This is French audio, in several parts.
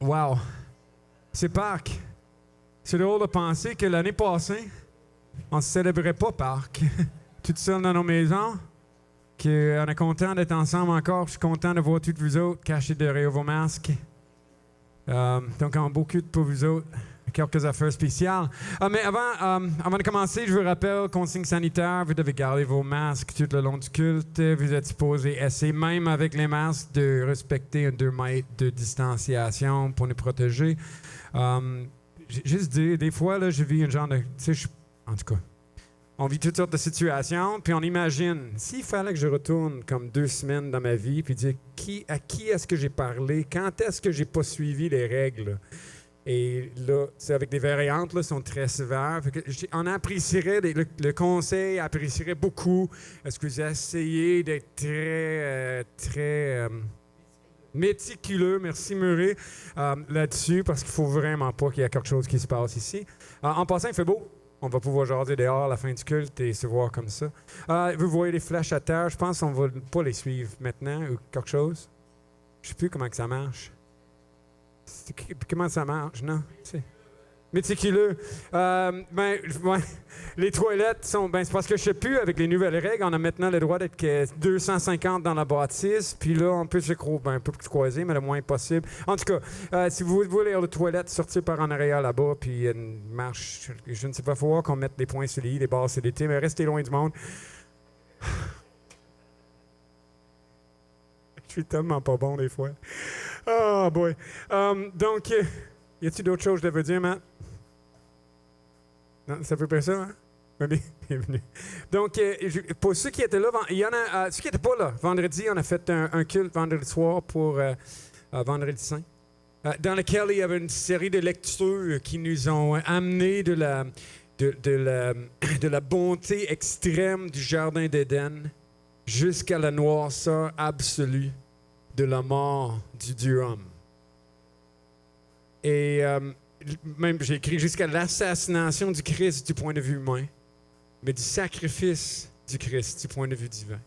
Wow! C'est Pâques. C'est drôle de penser que l'année passée, on ne célébrait pas Pâques. Toutes seuls dans nos maisons. On est content d'être ensemble encore. Je suis content de voir toutes vous autres cachés derrière vos masques. Donc, on beaucoup pour vous autres. Quelques affaires spéciales. Mais avant de commencer, je vous rappelle, consigne sanitaire, vous devez garder vos masques tout le long du culte. Vous êtes supposés essayer, même avec les masques, de respecter 2 mètres de distanciation pour nous protéger. Juste dire, des fois, là, je vis un genre de... En tout cas, on vit toutes sortes de situations, puis on imagine, s'il fallait que je retourne comme 2 semaines dans ma vie, puis dire à qui est-ce que j'ai parlé, quand est-ce que j'ai pas suivi les règles. Et là, c'est avec des variantes, là, sont très sévères. On apprécierait, le conseil apprécierait beaucoup. Est-ce que vous essayez d'être très méticuleux, merci Murray, là-dessus, parce qu'il faut vraiment pas qu'il y ait quelque chose qui se passe ici. En passant, il fait beau. On va pouvoir jaser dehors à la fin du culte et se voir comme ça. Vous voyez les flèches à terre. Je pense qu'on va pas les suivre maintenant ou quelque chose. Je sais plus comment que ça marche. Comment ça marche, non? Méticuleux. Ouais. Les toilettes sont... c'est parce que je sais plus, avec les nouvelles règles, on a maintenant le droit d'être 250 dans la bâtisse, puis là, on peut se un peu plus croiser, mais le moins possible. En tout cas, si vous voulez aller aux toilettes, sortir par en arrière là-bas, puis une marche, je ne sais pas, il faut voir qu'on mette des points sur les i, des barres sur les t, mais restez loin du monde. Je suis tellement pas bon des fois. Oh boy. Donc, y a-t-il d'autres choses que je devais dire, Matt? Non, c'est à peu près ça, hein? Bienvenue. Donc, pour ceux qui étaient là, il y en a, ceux qui n'étaient pas là, vendredi, on a fait un culte vendredi soir pour Vendredi Saint, dans lequel il y avait une série de lectures qui nous ont amené de la bonté extrême du Jardin d'Éden jusqu'à la noirceur absolue de la mort du Dieu homme. Et même, j'ai écrit jusqu'à l'assassination du Christ du point de vue humain, mais du sacrifice du Christ du point de vue divin.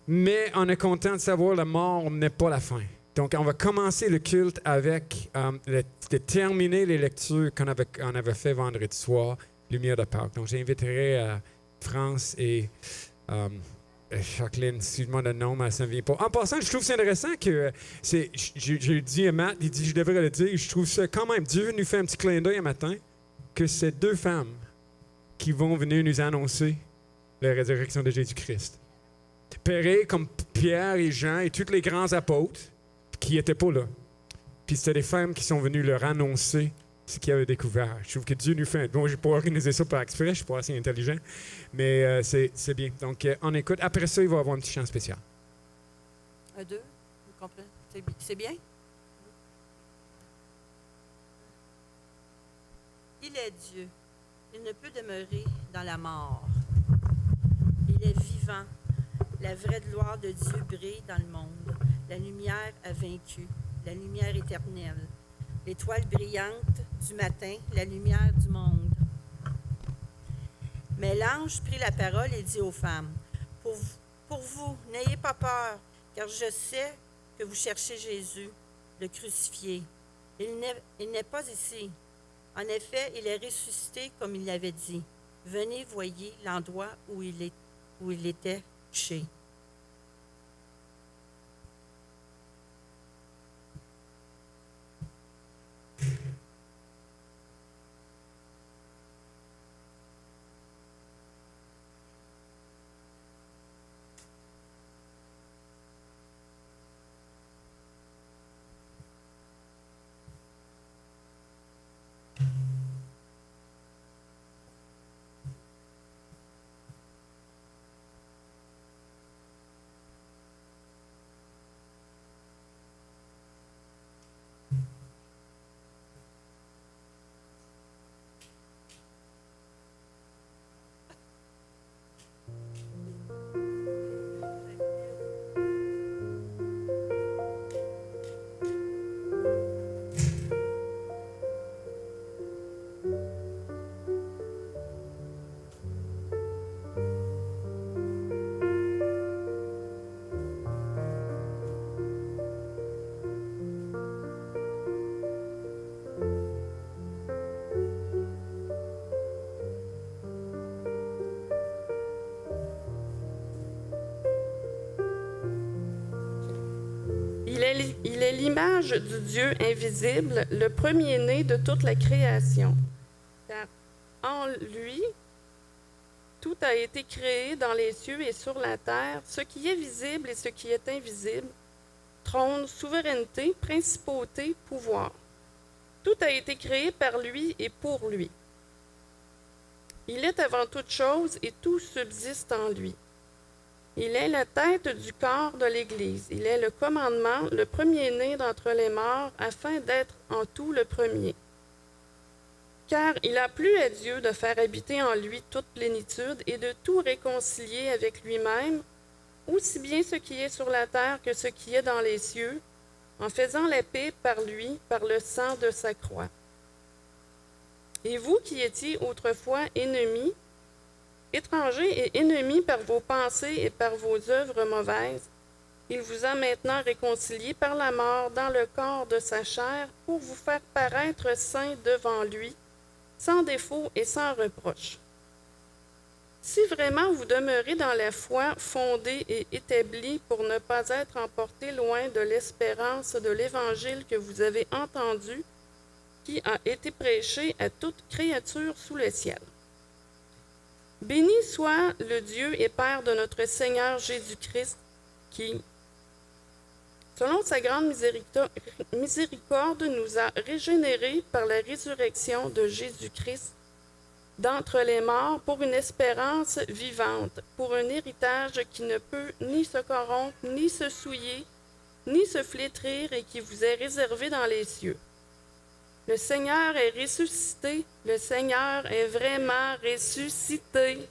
Mais on est content de savoir que la mort n'est pas la fin. Donc, on va commencer le culte avec de terminer les lectures qu'on avait fait vendredi soir, Lumière de Pâques. Donc, j'inviterai France et Jacqueline, excuse-moi le nom, mais ça ne vient pas. En passant, je trouve c'est intéressant que j'ai dit à Matt, il dit je devrais le dire, je trouve ça quand même, Dieu nous fait un petit clin d'œil un matin, que c'est 2 femmes qui vont venir nous annoncer la résurrection de Jésus-Christ. Pareil comme Pierre et Jean et tous les grands apôtres qui n'étaient pas là. Puis c'était des femmes qui sont venues leur annoncer ce qu'ils avaient découvert. Je trouve que Dieu nous fait... Bon, je n'ai pas organisé ça par exprès, je ne suis pas assez intelligent, mais c'est bien. Donc, on écoute. Après ça, il va y avoir un petit chant spécial. 1, 2, vous comprenez? C'est bien? Il est Dieu. Il ne peut demeurer dans la mort. Il est vivant. La vraie gloire de Dieu brille dans le monde. La lumière a vaincu. La lumière éternelle. L'étoile brillante du matin, la lumière du monde. Mais l'ange prit la parole et dit aux femmes, pour vous, n'ayez pas peur, car je sais que vous cherchez Jésus, le crucifié. Il n'est pas ici. En effet, il est ressuscité comme il l'avait dit. Venez, voyez l'endroit où il était couché. est l'image du Dieu invisible, le premier-né de toute la création. Car en lui, tout a été créé dans les cieux et sur la terre, ce qui est visible et ce qui est invisible, trône, souveraineté, principauté, pouvoir. Tout a été créé par lui et pour lui. Il est avant toute chose et tout subsiste en lui. Il est la tête du corps de l'Église. Il est le commandement, le premier-né d'entre les morts, afin d'être en tout le premier. Car il a plu à Dieu de faire habiter en lui toute plénitude et de tout réconcilier avec lui-même, aussi bien ce qui est sur la terre que ce qui est dans les cieux, en faisant la paix par lui, par le sang de sa croix. Et vous qui étiez autrefois ennemis, étrangers et ennemis par vos pensées et par vos œuvres mauvaises, il vous a maintenant réconciliés par la mort dans le corps de sa chair pour vous faire paraître saints devant lui, sans défaut et sans reproche. Si vraiment vous demeurez dans la foi fondée et établie pour ne pas être emportés loin de l'espérance de l'Évangile que vous avez entendu, qui a été prêché à toute créature sous le ciel. Béni soit le Dieu et Père de notre Seigneur Jésus-Christ, qui, selon sa grande miséricorde, nous a régénérés par la résurrection de Jésus-Christ d'entre les morts pour une espérance vivante, pour un héritage qui ne peut ni se corrompre, ni se souiller, ni se flétrir et qui vous est réservé dans les cieux. Le Seigneur est ressuscité, le Seigneur est vraiment ressuscité.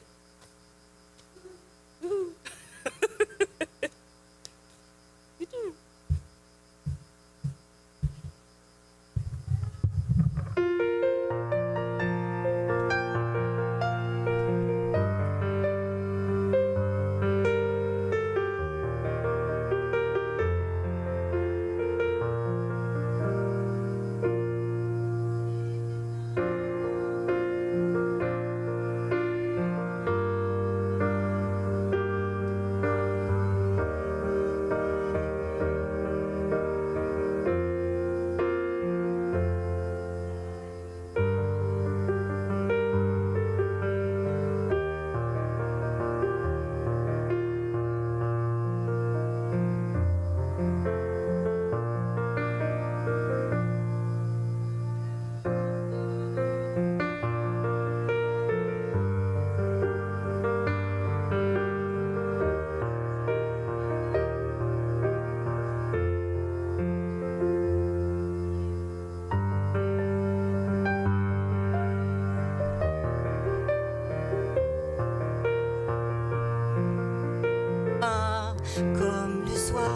Comme le soir.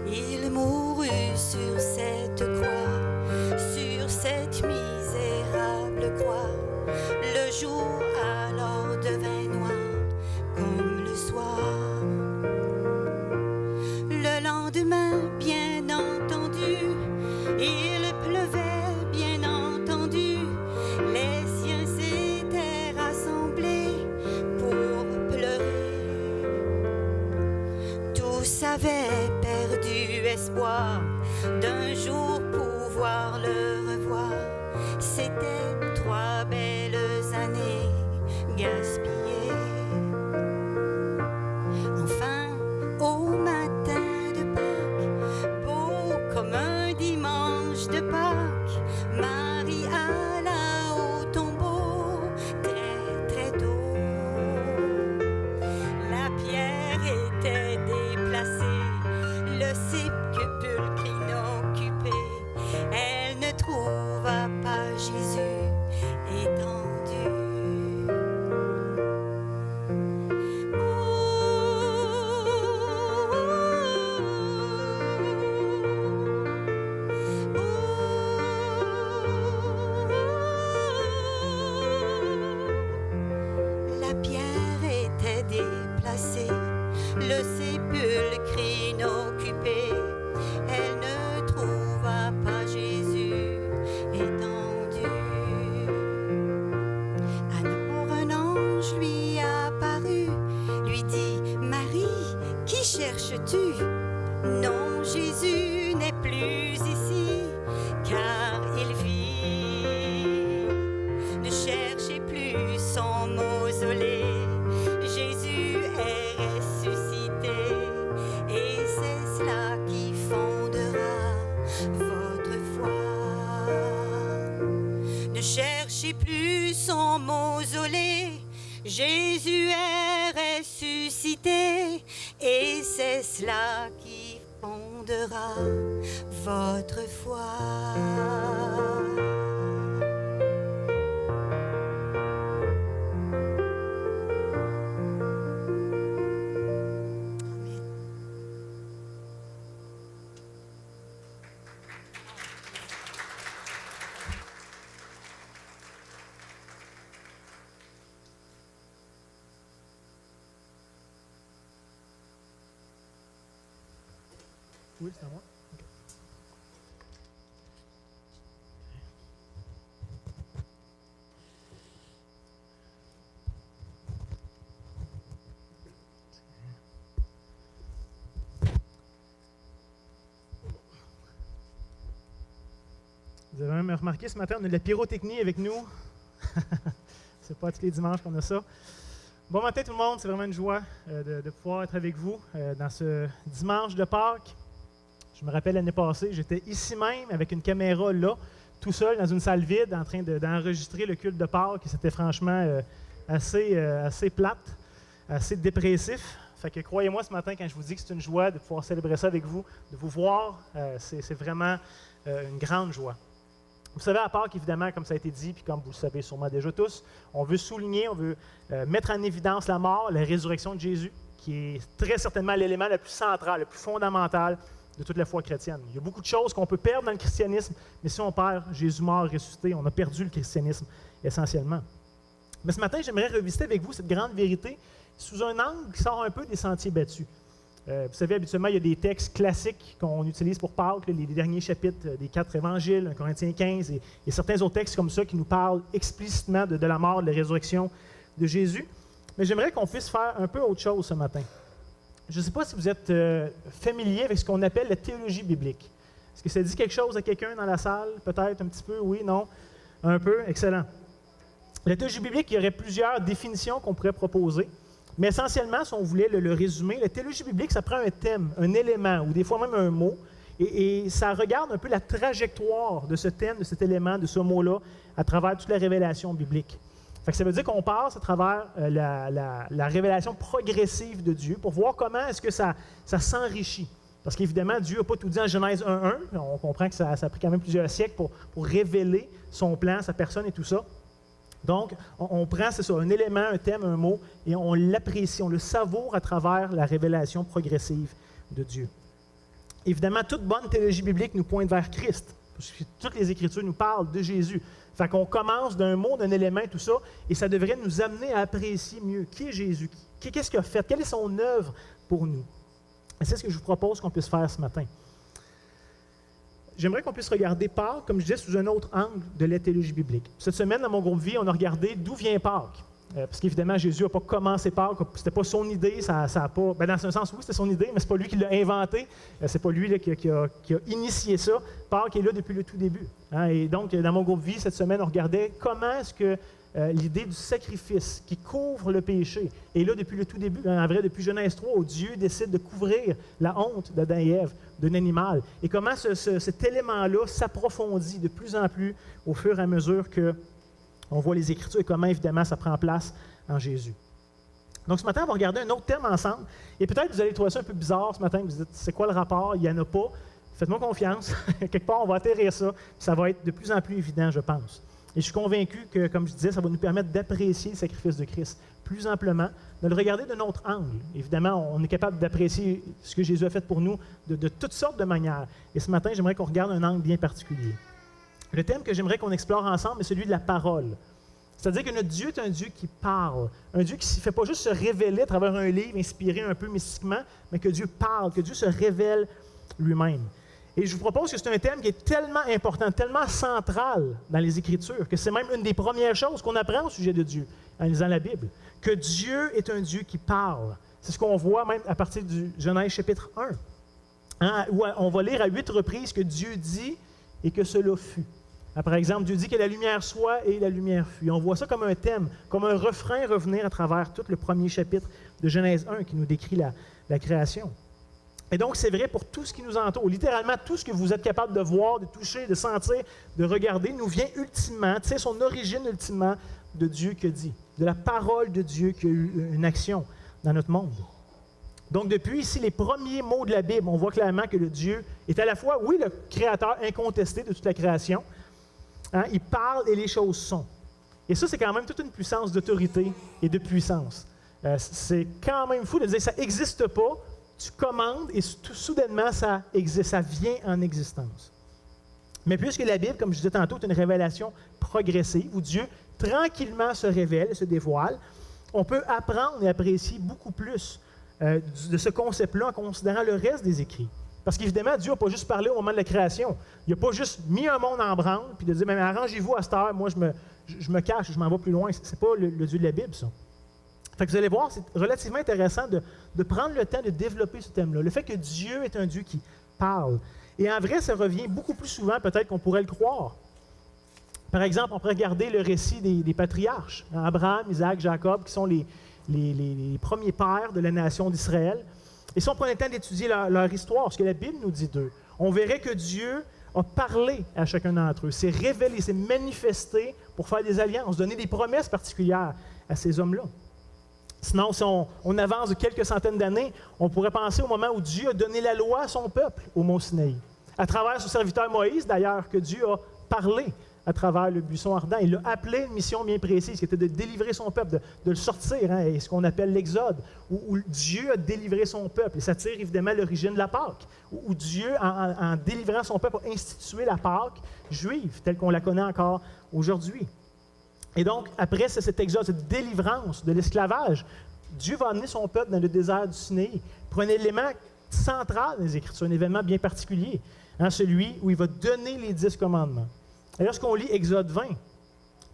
Il mourut sur cette croix, sur cette misérable croix. Le jour alors devint noir comme le soir. Le lendemain, bien entendu, il pleuvait, bien entendu. Les siens s'étaient rassemblés pour pleurer. Tous avaient perdu espoir d'un jour pouvoir le revoir. C'était 3 belles années gaspillées. Enfin, au matin de Pâques, beau comme un dimanche de Pâques, Marie alla au tombeau très très tôt. La pierre était déplacée, le sépulcre inoccupé. Elle ne trouvait je tue. Non, Jésus n'est plus ici, car il vit. Ne cherchez plus son mausolée, Jésus est ressuscité, et c'est cela qui fondera votre foi. Ne cherchez plus son mausolée, Jésus est ressuscité, et c'est cela qui fondera votre foi. Oui, c'est à moi. OK. Vous avez même remarqué ce matin, on a de la pyrotechnie avec nous. C'est pas tous les dimanches qu'on a ça. Bon matin tout le monde, c'est vraiment une joie de pouvoir être avec vous dans ce dimanche de Pâques. Je me rappelle l'année passée, j'étais ici même avec une caméra là, tout seul dans une salle vide en train d'enregistrer le culte de Pâques et c'était franchement assez plate, assez dépressif. Fait que croyez-moi ce matin quand je vous dis que c'est une joie de pouvoir célébrer ça avec vous, de vous voir, c'est vraiment une grande joie. Vous savez, à Pâques, évidemment, comme ça a été dit, puis comme vous le savez sûrement déjà tous, on veut souligner, on veut mettre en évidence la mort, la résurrection de Jésus, qui est très certainement l'élément le plus central, le plus fondamental de toute la foi chrétienne. Il y a beaucoup de choses qu'on peut perdre dans le christianisme, mais si on perd Jésus mort, ressuscité, on a perdu le christianisme essentiellement. Mais ce matin, j'aimerais revisiter avec vous cette grande vérité sous un angle qui sort un peu des sentiers battus. Vous savez, habituellement, il y a des textes classiques qu'on utilise pour Pâques, les derniers chapitres des 4 évangiles, 1 Corinthiens 15, et certains autres textes comme ça qui nous parlent explicitement de la mort, de la résurrection de Jésus. Mais j'aimerais qu'on puisse faire un peu autre chose ce matin. Je ne sais pas si vous êtes familier avec ce qu'on appelle la théologie biblique. Est-ce que ça dit quelque chose à quelqu'un dans la salle? Peut-être un petit peu, oui, non? Un peu? Excellent. La théologie biblique, il y aurait plusieurs définitions qu'on pourrait proposer. Mais essentiellement, si on voulait le résumer, la théologie biblique, ça prend un thème, un élément, ou des fois même un mot, et ça regarde un peu la trajectoire de ce thème, de cet élément, de ce mot-là, à travers toute la révélation biblique. Fait que ça veut dire qu'on passe à travers la révélation progressive de Dieu pour voir comment est-ce que ça s'enrichit. Parce qu'évidemment, Dieu n'a pas tout dit en Genèse 1.1. On comprend que ça a pris quand même plusieurs siècles pour révéler son plan, sa personne et tout ça. Donc, on prend, c'est ça, un élément, un thème, un mot, et on l'apprécie, on le savoure à travers la révélation progressive de Dieu. Évidemment, toute bonne théologie biblique nous pointe vers Christ, parce que toutes les Écritures nous parlent de Jésus. Fait qu'on commence d'un mot, d'un élément, tout ça, et ça devrait nous amener à apprécier mieux qui est Jésus, qu'est-ce qu'il a fait, quelle est son œuvre pour nous. Et c'est ce que je vous propose qu'on puisse faire ce matin. J'aimerais qu'on puisse regarder Pâques, comme je disais, sous un autre angle de la théologie biblique. Cette semaine, dans mon groupe Vie, on a regardé d'où vient Pâques. Parce qu'évidemment, Jésus n'a pas commencé Pâques, c'était pas son idée, ça a pas. Ben dans un sens, oui, c'était son idée, mais c'est pas lui qui l'a inventé, c'est pas lui là, qui a initié ça. Pâques est là depuis le tout début. Hein? Et donc, dans mon groupe Vie, cette semaine, on regardait comment est-ce que l'idée du sacrifice qui couvre le péché est là depuis le tout début. En vrai, depuis Genèse 3, où Dieu décide de couvrir la honte d'Adam et Ève, d'un animal. Et comment cet élément-là s'approfondit de plus en plus au fur et à mesure qu'on voit les Écritures et comment, évidemment, ça prend place en Jésus. Donc, ce matin, on va regarder un autre thème ensemble. Et peut-être que vous allez trouver ça un peu bizarre ce matin. Vous vous dites, c'est quoi le rapport? Il n'y en a pas. Faites-moi confiance. Quelque part, on va atterrir ça. Ça va être de plus en plus évident, je pense. Et je suis convaincu que, comme je disais, ça va nous permettre d'apprécier le sacrifice de Christ plus amplement, de le regarder d'un autre angle. Évidemment, on est capable d'apprécier ce que Jésus a fait pour nous de toutes sortes de manières. Et ce matin, j'aimerais qu'on regarde un angle bien particulier. Le thème que j'aimerais qu'on explore ensemble est celui de la parole. C'est-à-dire que notre Dieu est un Dieu qui parle, un Dieu qui ne fait pas juste se révéler à travers un livre inspiré un peu mystiquement, mais que Dieu parle, que Dieu se révèle lui-même. Et je vous propose que c'est un thème qui est tellement important, tellement central dans les Écritures, que c'est même une des premières choses qu'on apprend au sujet de Dieu en lisant la Bible, que Dieu est un Dieu qui parle. C'est ce qu'on voit même à partir du Genèse chapitre 1, hein, où on va lire à 8 reprises que Dieu dit et que cela fut. Par exemple, Dieu dit que la lumière soit et la lumière fut. On voit ça comme un thème, comme un refrain revenir à travers tout le premier chapitre de Genèse 1 qui nous décrit la création. Et donc, c'est vrai pour tout ce qui nous entoure. Littéralement, tout ce que vous êtes capable de voir, de toucher, de sentir, de regarder, nous vient ultimement, tu sais, son origine ultimement de Dieu qui a dit, de la parole de Dieu qui a eu une action dans notre monde. Donc, depuis ici, les premiers mots de la Bible, on voit clairement que le Dieu est à la fois, oui, le créateur incontesté de toute la création, hein, il parle et les choses sont. Et ça, c'est quand même toute une puissance d'autorité et de puissance. C'est quand même fou de dire que ça n'existe pas, tu commandes et soudainement, ça existe, ça vient en existence. Mais puisque la Bible, comme je disais tantôt, est une révélation progressive, où Dieu tranquillement se révèle, se dévoile, on peut apprendre et apprécier beaucoup plus de ce concept-là en considérant le reste des Écrits. Parce qu'évidemment, Dieu n'a pas juste parlé au moment de la création. Il n'a pas juste mis un monde en branle, puis de dire, mais arrangez-vous à cette heure, moi je me cache, je m'en vais plus loin. Ce n'est pas le Dieu de la Bible, ça. Fait que vous allez voir, c'est relativement intéressant de prendre le temps de développer ce thème-là. Le fait que Dieu est un Dieu qui parle. Et en vrai, ça revient beaucoup plus souvent peut-être qu'on pourrait le croire. Par exemple, on pourrait regarder le récit des patriarches, Abraham, Isaac, Jacob, qui sont les premiers pères de la nation d'Israël. Et si on prenait le temps d'étudier leur histoire, ce que la Bible nous dit d'eux, on verrait que Dieu a parlé à chacun d'entre eux, s'est révélé, s'est manifesté pour faire des alliances, donner des promesses particulières à ces hommes-là. Sinon, si on avance de quelques centaines d'années, on pourrait penser au moment où Dieu a donné la loi à son peuple au mont Sinaï. À travers son serviteur Moïse, d'ailleurs, que Dieu a parlé à travers le buisson ardent. Il l'a appelé une mission bien précise, qui était de délivrer son peuple, de le sortir, hein, et ce qu'on appelle l'Exode, où Dieu a délivré son peuple. Et ça tire évidemment l'origine de la Pâque, où Dieu, en délivrant son peuple, a institué la Pâque juive, telle qu'on la connaît encore aujourd'hui. Et donc, après cet exode, cette délivrance de l'esclavage, Dieu va amener son peuple dans le désert du Sinaï pour un élément central des Écritures, un événement bien particulier, hein, celui où il va donner les 10 commandements. Et lorsqu'on lit Exode 20,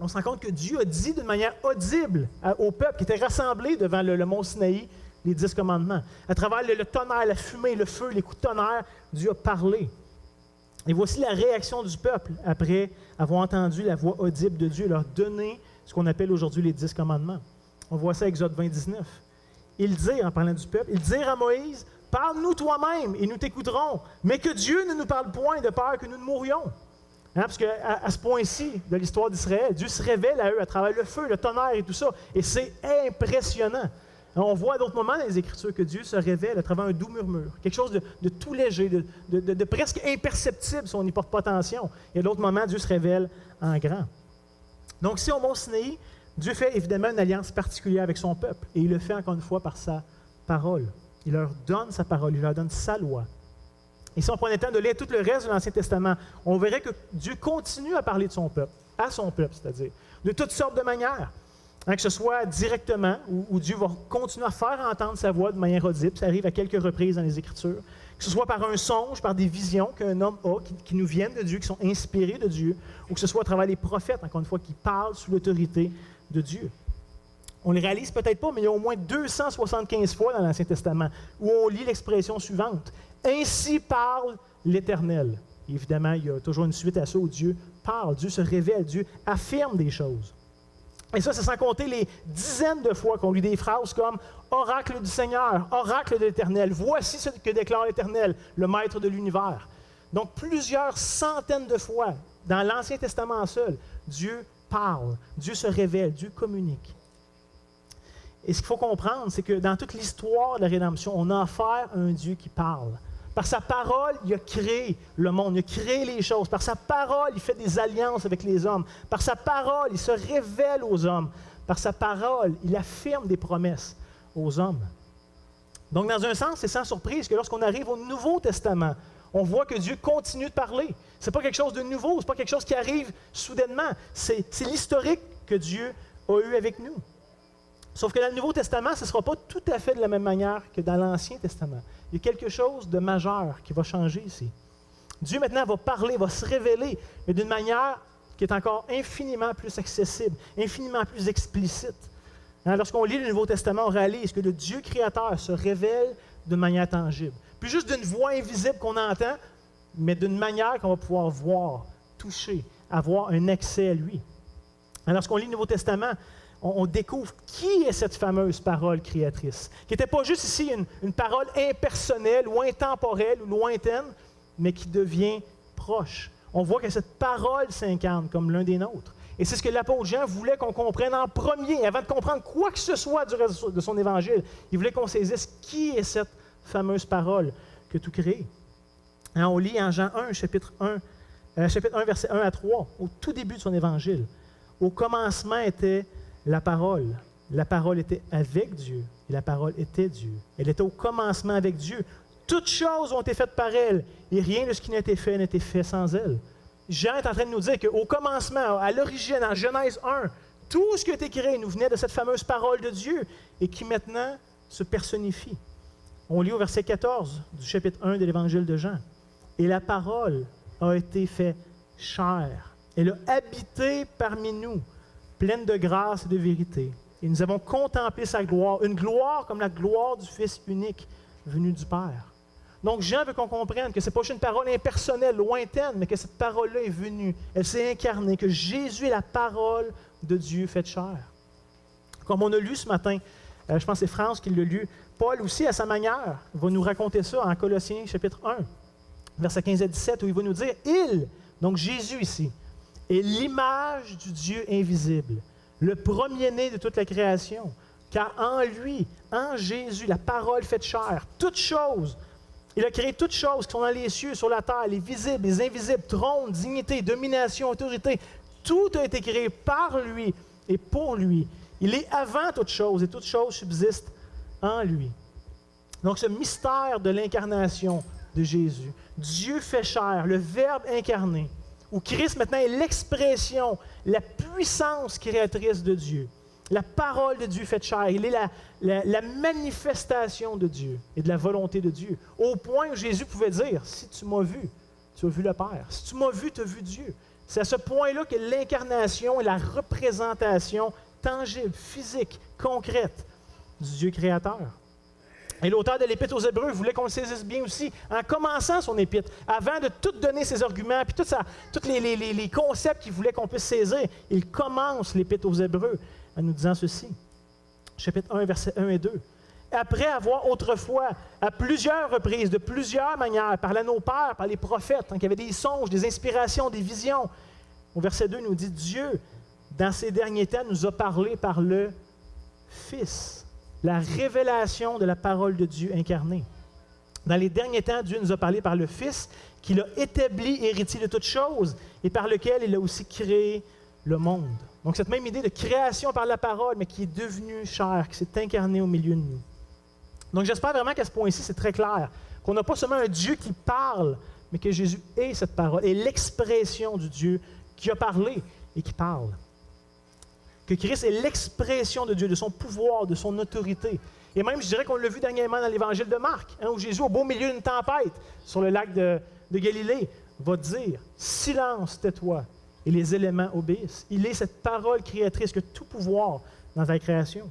on se rend compte que Dieu a dit d'une manière audible au peuple qui était rassemblé devant le mont Sinaï les 10 commandements. À travers le tonnerre, la fumée, le feu, les coups de tonnerre, Dieu a parlé. Et voici la réaction du peuple après avoir entendu la voix audible de Dieu, leur donner ce qu'on appelle aujourd'hui les 10 commandements. On voit ça à Exode 20, 19. Ils dirent, en parlant du peuple, ils dirent à Moïse, « Parle-nous toi-même et nous t'écouterons, mais que Dieu ne nous parle point de peur que nous ne mourions. » Hein, parce qu'à ce point-ci de l'histoire d'Israël, Dieu se révèle à eux à travers le feu, le tonnerre et tout ça. Et c'est impressionnant. On voit à d'autres moments dans les Écritures que Dieu se révèle à travers un doux murmure, quelque chose de tout léger, de presque imperceptible si on n'y porte pas attention. Et à d'autres moments, Dieu se révèle en grand. Donc ici, au mont Sinaï, Dieu fait évidemment une alliance particulière avec son peuple. Et il le fait encore une fois par sa parole. Il leur donne sa parole, il leur donne sa loi. Et si on prenait le temps de lire tout le reste de l'Ancien Testament, on verrait que Dieu continue à parler de son peuple, à son peuple, c'est-à-dire, de toutes sortes de manières. Hein, que ce soit directement, où Dieu va continuer à faire entendre sa voix de manière audible, ça arrive à quelques reprises dans les Écritures, que ce soit par un songe, par des visions qu'un homme a, qui nous viennent de Dieu, qui sont inspirées de Dieu, ou que ce soit à travers les prophètes, encore une fois, qui parlent sous l'autorité de Dieu. On ne les réalise peut-être pas, mais il y a au moins 275 fois dans l'Ancien Testament où on lit l'expression suivante. « Ainsi parle l'Éternel ». Évidemment, il y a toujours une suite à ça où Dieu parle, Dieu se révèle, Dieu affirme des choses. Et ça, c'est sans compter les dizaines de fois qu'on lit des phrases comme « Oracle du Seigneur, oracle de l'Éternel, voici ce que déclare l'Éternel, le Maître de l'univers ». Donc, plusieurs centaines de fois, dans l'Ancien Testament seul, Dieu parle, Dieu se révèle, Dieu communique. Et ce qu'il faut comprendre, c'est que dans toute l'histoire de la rédemption, on a affaire à un Dieu qui parle. Par sa parole, il a créé le monde, il a créé les choses. Par sa parole, il fait des alliances avec les hommes. Par sa parole, il se révèle aux hommes. Par sa parole, il affirme des promesses aux hommes. Donc, dans un sens, c'est sans surprise que lorsqu'on arrive au Nouveau Testament, on voit que Dieu continue de parler. Ce n'est pas quelque chose de nouveau, ce n'est pas quelque chose qui arrive soudainement. C'est l'historique que Dieu a eu avec nous. Sauf que dans le Nouveau Testament, ce ne sera pas tout à fait de la même manière que dans l'Ancien Testament. Il y a quelque chose de majeur qui va changer ici. Dieu maintenant va parler, va se révéler, mais d'une manière qui est encore infiniment plus accessible, infiniment plus explicite. Lorsqu'on lit le Nouveau Testament, on réalise que le Dieu créateur se révèle de manière tangible. Puis juste d'une voix invisible qu'on entend, mais d'une manière qu'on va pouvoir voir, toucher, avoir un accès à lui. Lorsqu'on lit le Nouveau Testament, on découvre qui est cette fameuse parole créatrice, qui n'était pas juste ici une parole impersonnelle ou intemporelle ou lointaine, mais qui devient proche. On voit que cette parole s'incarne comme l'un des nôtres. Et c'est ce que l'apôtre Jean voulait qu'on comprenne en premier, avant de comprendre quoi que ce soit du reste de son évangile. Il voulait qu'on saisisse qui est cette fameuse parole que tout crée. On lit en Jean 1, chapitre 1, verset 1 à 3, au tout début de son évangile. Au commencement était la parole. La parole était avec Dieu et la parole était Dieu. Elle était au commencement avec Dieu. Toutes choses ont été faites par elle et rien de ce qui n'a été fait n'a été fait sans elle. Jean est en train de nous dire qu'au commencement, à l'origine, en Genèse 1, tout ce qui a été créé nous venait de cette fameuse parole de Dieu et qui maintenant se personnifie. On lit au verset 14 du chapitre 1 de l'évangile de Jean. Et la parole a été faite chair. Elle a habité parmi nous, pleine de grâce et de vérité. Et nous avons contemplé sa gloire, une gloire comme la gloire du Fils unique venu du Père. Donc Jean veut qu'on comprenne que ce n'est pas juste une parole impersonnelle, lointaine, mais que cette parole-là est venue, elle s'est incarnée, que Jésus est la parole de Dieu faite chair. Comme on a lu ce matin, je pense que c'est France qui l'a lu, Paul aussi, à sa manière, va nous raconter ça en Colossiens chapitre 1, versets 15 à 17, où il va nous dire « Il », donc Jésus ici, est l'image du Dieu invisible, le premier-né de toute la création, car en lui, en Jésus, la parole faite chair, toutes choses, il a créé toutes choses qui sont dans les cieux, sur la terre, les visibles, les invisibles, trône, dignité, domination, autorité, tout a été créé par lui et pour lui. Il est avant toutes choses et toutes choses subsistent en lui. Donc ce mystère de l'incarnation de Jésus, Dieu fait chair, le Verbe incarné, où Christ maintenant est l'expression, la puissance créatrice de Dieu. La parole de Dieu faite chair, il est la manifestation de Dieu et de la volonté de Dieu. Au point où Jésus pouvait dire, si tu m'as vu, tu as vu le Père. Si tu m'as vu, tu as vu Dieu. C'est à ce point-là que l'incarnation est la représentation tangible, physique, concrète du Dieu créateur. Et l'auteur de l'Épître aux Hébreux voulait qu'on le saisisse bien aussi en commençant son épître, avant de tout donner ses arguments, puis tous les concepts qu'il voulait qu'on puisse saisir. Il commence l'Épître aux Hébreux en nous disant ceci, chapitre 1, versets 1 et 2. Après avoir autrefois, à plusieurs reprises, de plusieurs manières, parlé à nos pères, par les prophètes, il y avait des songes, des inspirations, des visions. Au verset 2, il nous dit, Dieu, dans ces derniers temps, nous a parlé par le Fils, la révélation de la parole de Dieu incarnée. Dans les derniers temps, Dieu nous a parlé par le Fils, qu'il a établi héritier de toutes choses et par lequel il a aussi créé le monde. Donc, cette même idée de création par la parole, mais qui est devenue chair, qui s'est incarnée au milieu de nous. Donc, j'espère vraiment qu'à ce point-ci, c'est très clair, qu'on n'a pas seulement un Dieu qui parle, mais que Jésus est cette parole, est l'expression du Dieu qui a parlé et qui parle. Que Christ est l'expression de Dieu, de son pouvoir, de son autorité. Et même, je dirais qu'on l'a vu dernièrement dans l'évangile de Marc, où Jésus, au beau milieu d'une tempête, sur le lac de Galilée, va dire « Silence, tais-toi ». Et les éléments obéissent. Il est cette parole créatrice qui a tout pouvoir dans la création.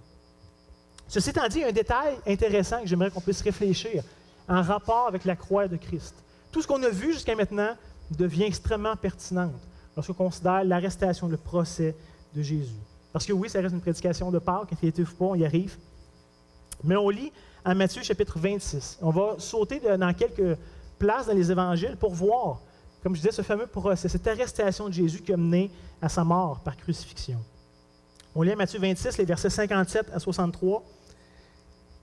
Ceci étant dit, il y a un détail intéressant que j'aimerais qu'on puisse réfléchir en rapport avec la croix de Christ. Tout ce qu'on a vu jusqu'à maintenant devient extrêmement pertinent lorsqu'on considère l'arrestation, le procès de Jésus. Parce que oui, ça reste une prédication de Pâques, inquiétez-vous pas, on y arrive. Mais on lit en Matthieu chapitre 26. On va sauter dans quelques places dans les évangiles pour voir, comme je disais, ce fameux procès, cette arrestation de Jésus qui a mené à sa mort par crucifixion. On lit à Matthieu 26, les versets 57 à 63.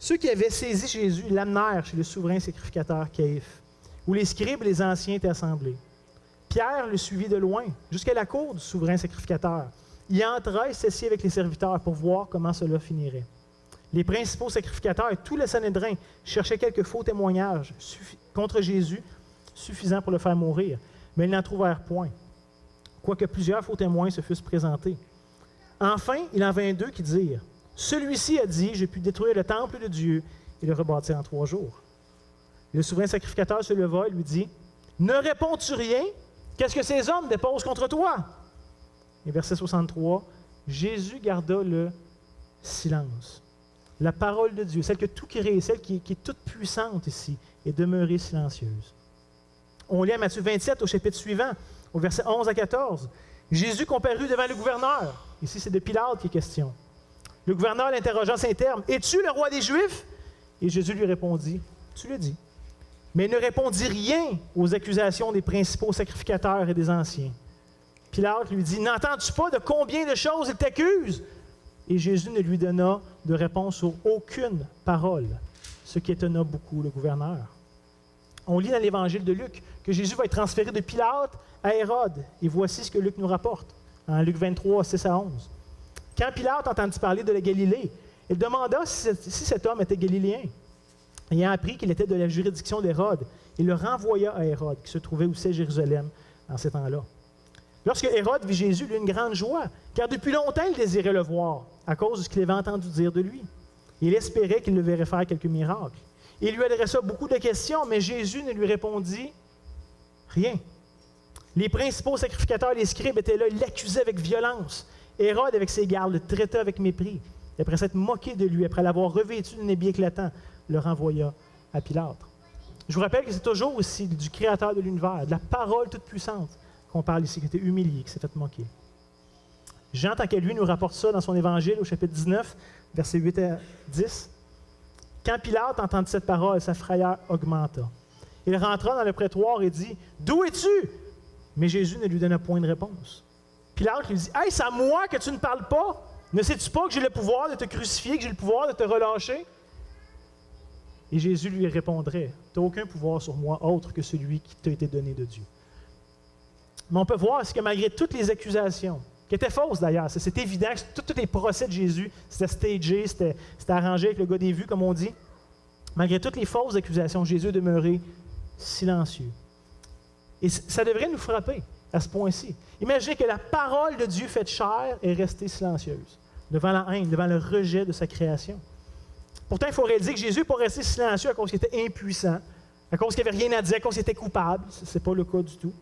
Ceux qui avaient saisi Jésus l'amenèrent chez le souverain sacrificateur Caïphe, où les scribes et les anciens étaient assemblés. Pierre le suivit de loin, jusqu'à la cour du souverain sacrificateur. Il entra et s'assit avec les serviteurs pour voir comment cela finirait. Les principaux sacrificateurs et tout le Sanhédrin cherchaient quelques faux témoignages contre Jésus, suffisants pour le faire mourir, mais ils n'en trouvèrent point, quoique plusieurs faux témoins se fussent présentés. Enfin, il en vint deux qui dirent, « Celui-ci a dit, j'ai pu détruire le temple de Dieu et le rebâtir en 3 jours. » Le souverain sacrificateur se leva et lui dit, « Ne réponds-tu rien? Qu'est-ce que ces hommes déposent contre toi? » Et verset 63, Jésus garda le silence. La parole de Dieu, celle que tout crée, celle qui est toute puissante ici, est demeurée silencieuse. On lit à Matthieu 27 au chapitre suivant, au verset 11 à 14. Jésus comparut devant le gouverneur. Ici, c'est de Pilate qui est question. Le gouverneur l'interrogea en ces termes, « Es-tu le roi des Juifs? » Et Jésus lui répondit, « Tu le dis. » Mais il ne répondit rien aux accusations des principaux sacrificateurs et des anciens. Pilate lui dit, « N'entends-tu pas de combien de choses il t'accuse? » Et Jésus ne lui donna de réponse sur aucune parole, ce qui étonna beaucoup le gouverneur. On lit dans l'Évangile de Luc que Jésus va être transféré de Pilate à Hérode. Et voici ce que Luc nous rapporte, en Luc 23, 6 à 11. Quand Pilate entendit parler de la Galilée, il demanda si cet homme était galiléen. Ayant appris qu'il était de la juridiction d'Hérode, il le renvoya à Hérode, qui se trouvait aussi à Jérusalem en ces temps-là. Lorsque Hérode vit Jésus, il eut une grande joie, car depuis longtemps il désirait le voir, à cause de ce qu'il avait entendu dire de lui. Il espérait qu'il le verrait faire quelques miracles. Il lui adressa beaucoup de questions, mais Jésus ne lui répondit rien. Les principaux sacrificateurs et les scribes étaient là, ils l'accusaient avec violence. Hérode, avec ses gardes, le traita avec mépris. Et après s'être moqué de lui, après l'avoir revêtu d'un habit éclatant, le renvoya à Pilate. Je vous rappelle que c'est toujours aussi du Créateur de l'univers, de la parole toute puissante qu'on parle ici, qui a été humilié, qui s'est fait moquer. Jean, tant qu'à lui, nous rapporte ça dans son Évangile au chapitre 19, versets 8 à 10. Quand Pilate entendit cette parole, sa frayeur augmenta. Il rentra dans le prétoire et dit, « D'où es-tu? » Mais Jésus ne lui donna point de réponse. Pilate lui dit, « Hey, c'est à moi que tu ne parles pas? Ne sais-tu pas que j'ai le pouvoir de te crucifier, que j'ai le pouvoir de te relâcher? » Et Jésus lui répondrait, « Tu n'as aucun pouvoir sur moi autre que celui qui t'a été donné de Dieu. » Mais on peut voir que malgré toutes les accusations, qui étaient fausses d'ailleurs, c'est évident que tous les procès de Jésus, c'était stagé, c'était arrangé avec le gars des vues, comme on dit. Malgré toutes les fausses accusations, Jésus est demeuré silencieux. Et ça devrait nous frapper à ce point-ci. Imaginez que la parole de Dieu faite chair est restée silencieuse devant la haine, devant le rejet de sa création. Pourtant, il faut réaliser que Jésus n'est pas resté silencieux à cause qu'il était impuissant, à cause qu'il n'avait rien à dire, à cause qu'il était coupable. Ce n'est pas le cas du tout.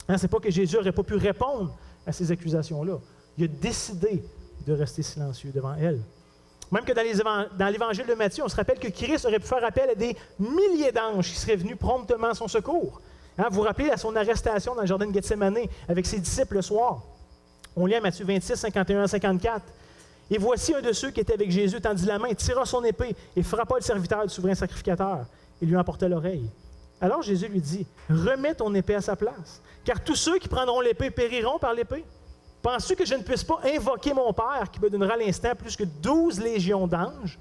Ce n'est pas que Jésus n'aurait pas pu répondre à ces accusations-là. Il a décidé de rester silencieux devant elles. Même que dans l'Évangile de Matthieu, on se rappelle que Christ aurait pu faire appel à des milliers d'anges qui seraient venus promptement à son secours. Vous vous rappelez à son arrestation dans le jardin de Gethsémane avec ses disciples le soir. On lit à Matthieu 26, 51 à 54. « Et voici un de ceux qui était avec Jésus tendit la main, tira son épée et frappa le serviteur du souverain sacrificateur et lui emporta l'oreille. Alors Jésus lui dit, « Remets ton épée à sa place, car tous ceux qui prendront l'épée périront par l'épée. Penses-tu que je ne puisse pas invoquer mon Père qui me donnera à l'instant plus que 12 légions d'anges? »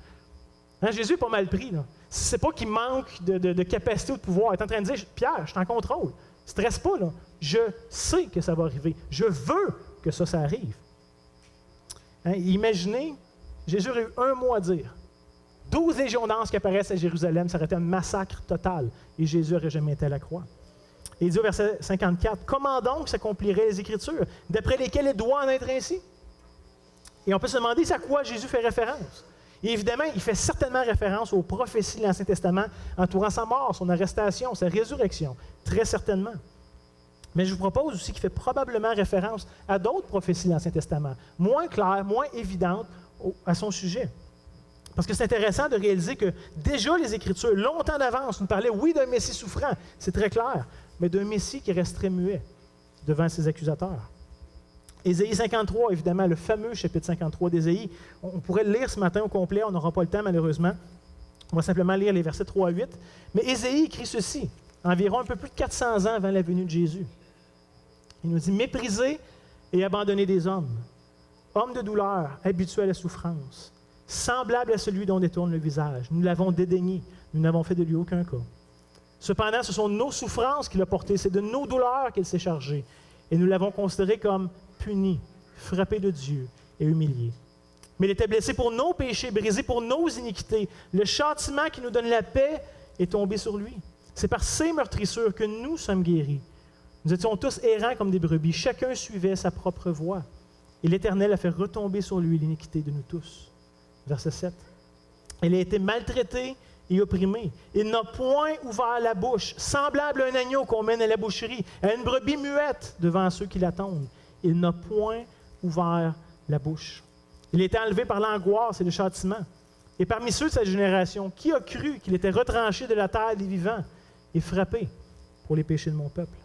Jésus est pas mal pris. Ce n'est pas qu'il manque de capacité ou de pouvoir. Il est en train de dire, « Pierre, je suis en contrôle. Stresse pas. Là. Je sais que ça va arriver. Je veux que ça arrive. » Imaginez, Jésus a eu un mot à dire. 12 légions d'anges qui apparaissent à Jérusalem, ça aurait été un massacre total. Et Jésus n'aurait jamais été à la croix. Et il dit au verset 54, « Comment donc s'accompliraient les Écritures, d'après lesquelles il doit en être ainsi? » Et on peut se demander à quoi Jésus fait référence. Et évidemment, il fait certainement référence aux prophéties de l'Ancien Testament entourant sa mort, son arrestation, sa résurrection, très certainement. Mais je vous propose aussi qu'il fait probablement référence à d'autres prophéties de l'Ancien Testament, moins claires, moins évidentes à son sujet. Parce que c'est intéressant de réaliser que déjà les Écritures, longtemps d'avance, nous parlaient, oui, d'un Messie souffrant, c'est très clair, mais d'un Messie qui resterait muet devant ses accusateurs. Ésaïe 53, évidemment, le fameux chapitre 53 d'Ésaïe, on pourrait le lire ce matin au complet, on n'aura pas le temps malheureusement. On va simplement lire les versets 3 à 8. Mais Ésaïe écrit ceci, environ un peu plus de 400 ans avant la venue de Jésus. Il nous dit « Méprisé et abandonné des hommes, homme de douleur, habitué à la souffrance, semblable à celui dont on détourne le visage. Nous l'avons dédaigné, nous n'avons fait de lui aucun cas. Cependant, ce sont nos souffrances qu'il a portées, c'est de nos douleurs qu'il s'est chargé, et nous l'avons considéré comme puni, frappé de Dieu et humilié. Mais il était blessé pour nos péchés, brisé pour nos iniquités. Le châtiment qui nous donne la paix est tombé sur lui. C'est par ses meurtrissures que nous sommes guéris. Nous étions tous errants comme des brebis, chacun suivait sa propre voie. Et l'Éternel a fait retomber sur lui l'iniquité de nous tous. » Verset 7. « Il a été maltraité et opprimé. Il n'a point ouvert la bouche, semblable à un agneau qu'on mène à la boucherie, à une brebis muette devant ceux qui l'attendent. Il n'a point ouvert la bouche. » Il était enlevé par l'angoisse et le châtiment. Et parmi ceux de sa génération, qui a cru qu'il était retranché de la terre des vivants et frappé pour les péchés de mon peuple?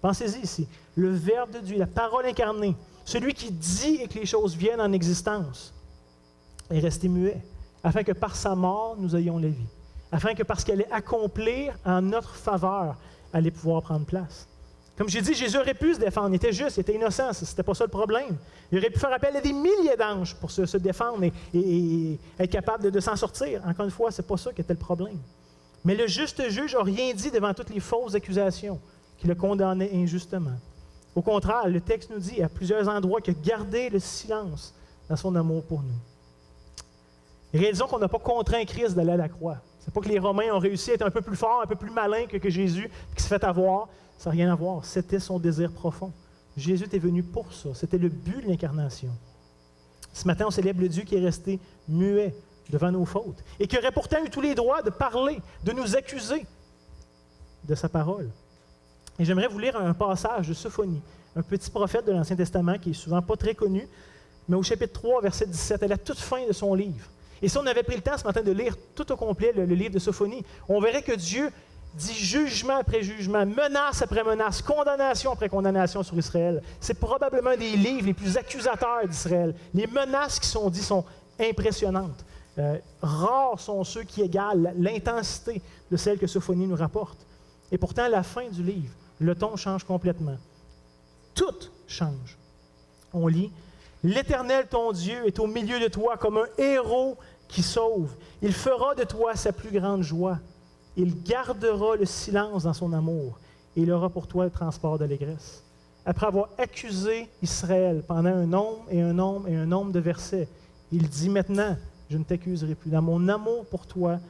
Pensez-y ici. Le Verbe de Dieu, la parole incarnée, celui qui dit et que les choses viennent en existence, est resté muet, afin que par sa mort, nous ayons la vie. Afin que parce qu'elle est accomplir en notre faveur, elle allait pouvoir prendre place. Comme j'ai dit, Jésus aurait pu se défendre. Il était juste, il était innocent. Ce n'était pas ça le problème. Il aurait pu faire appel à des milliers d'anges pour se défendre et être capable de s'en sortir. Encore une fois, ce n'est pas ça qui était le problème. Mais le juste juge n'a rien dit devant toutes les fausses accusations qui le condamnaient injustement. Au contraire, le texte nous dit à plusieurs endroits qu'il a gardé le silence dans son amour pour nous. Et réalisons qu'on n'a pas contraint Christ d'aller à la croix. Ce n'est pas que les Romains ont réussi à être un peu plus forts, un peu plus malins que Jésus, qui s'est fait avoir. Ça n'a rien à voir. C'était son désir profond. Jésus était venu pour ça. C'était le but de l'incarnation. Ce matin, on célèbre le Dieu qui est resté muet devant nos fautes et qui aurait pourtant eu tous les droits de parler, de nous accuser de sa parole. Et j'aimerais vous lire un passage de Sophonie, un petit prophète de l'Ancien Testament qui est souvent pas très connu, mais au chapitre 3, verset 17, à la toute fin de son livre. Et si on avait pris le temps ce matin de lire tout au complet le livre de Sophonie, on verrait que Dieu dit jugement après jugement, menace après menace, condamnation après condamnation sur Israël. C'est probablement un des livres les plus accusateurs d'Israël. Les menaces qui sont dites sont impressionnantes. Rares sont ceux qui égalent l'intensité de celle que Sophonie nous rapporte. Et pourtant, à la fin du livre, le ton change complètement. Tout change. On lit « L'Éternel, ton Dieu, est au milieu de toi comme un héros qui sauve. Il fera de toi sa plus grande joie. Il gardera le silence dans son amour, et il aura pour toi le transport d'allégresse. » Après avoir accusé Israël pendant un nombre et un nombre et un nombre de versets, il dit maintenant, je ne t'accuserai plus. Dans mon amour pour toi,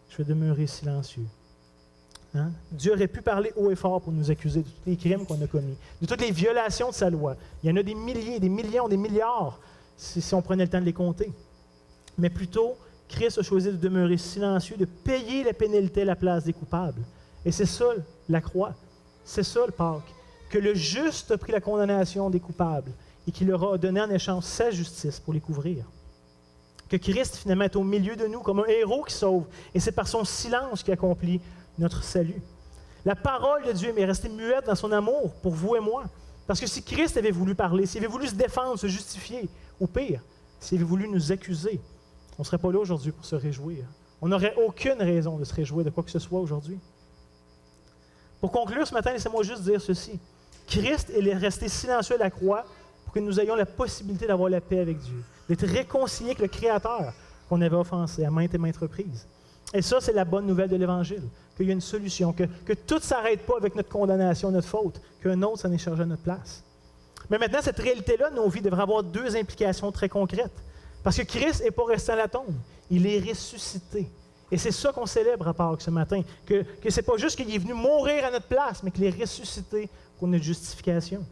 je vais demeurer silencieux. Hein? Dieu aurait pu parler haut et fort pour nous accuser de tous les crimes qu'on a commis, de toutes les violations de sa loi. Il y en a des milliers, des millions, des milliards, si on prenait le temps de les compter. Mais plutôt, Christ a choisi de demeurer silencieux, de payer la pénalité à la place des coupables. Et c'est ça, la croix. C'est ça, le Pâques. Que le juste a pris la condamnation des coupables et qu'il leur a donné en échange sa justice pour les couvrir. Que Christ, finalement, est au milieu de nous comme un héros qui sauve. Et c'est par son silence qu'il accomplit notre salut. La parole de Dieu est restée muette dans son amour pour vous et moi. Parce que si Christ avait voulu parler, s'il avait voulu se défendre, se justifier, ou pire, s'il avait voulu nous accuser, on ne serait pas là aujourd'hui pour se réjouir. On n'aurait aucune raison de se réjouir de quoi que ce soit aujourd'hui. Pour conclure ce matin, laissez-moi juste dire ceci. Christ est resté silencieux à la croix pour que nous ayons la possibilité d'avoir la paix avec Dieu, d'être réconciliés avec le Créateur qu'on avait offensé à maintes et maintes reprises. Et ça, c'est la bonne nouvelle de l'Évangile, qu'il y a une solution, que tout ne s'arrête pas avec notre condamnation, notre faute, qu'un autre s'en est chargé à notre place. Mais maintenant, cette réalité-là de nos vies devrait avoir deux implications très concrètes. Parce que Christ n'est pas resté à la tombe, il est ressuscité. Et c'est ça qu'on célèbre à Pâques ce matin, que ce n'est pas juste qu'il est venu mourir à notre place, mais qu'il est ressuscité pour notre justification.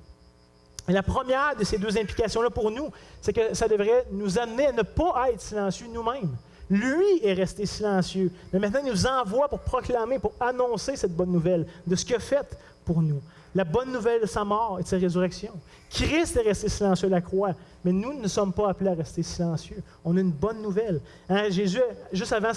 Et la première de ces deux implications-là pour nous, c'est que ça devrait nous amener à ne pas être silencieux nous-mêmes. Lui est resté silencieux, mais maintenant il nous envoie pour proclamer, pour annoncer cette bonne nouvelle de ce qu'il a fait pour nous. La bonne nouvelle de sa mort et de sa résurrection. Christ est resté silencieux à la croix, mais nous ne sommes pas appelés à rester silencieux. On a une bonne nouvelle. Hein, Jésus, juste avant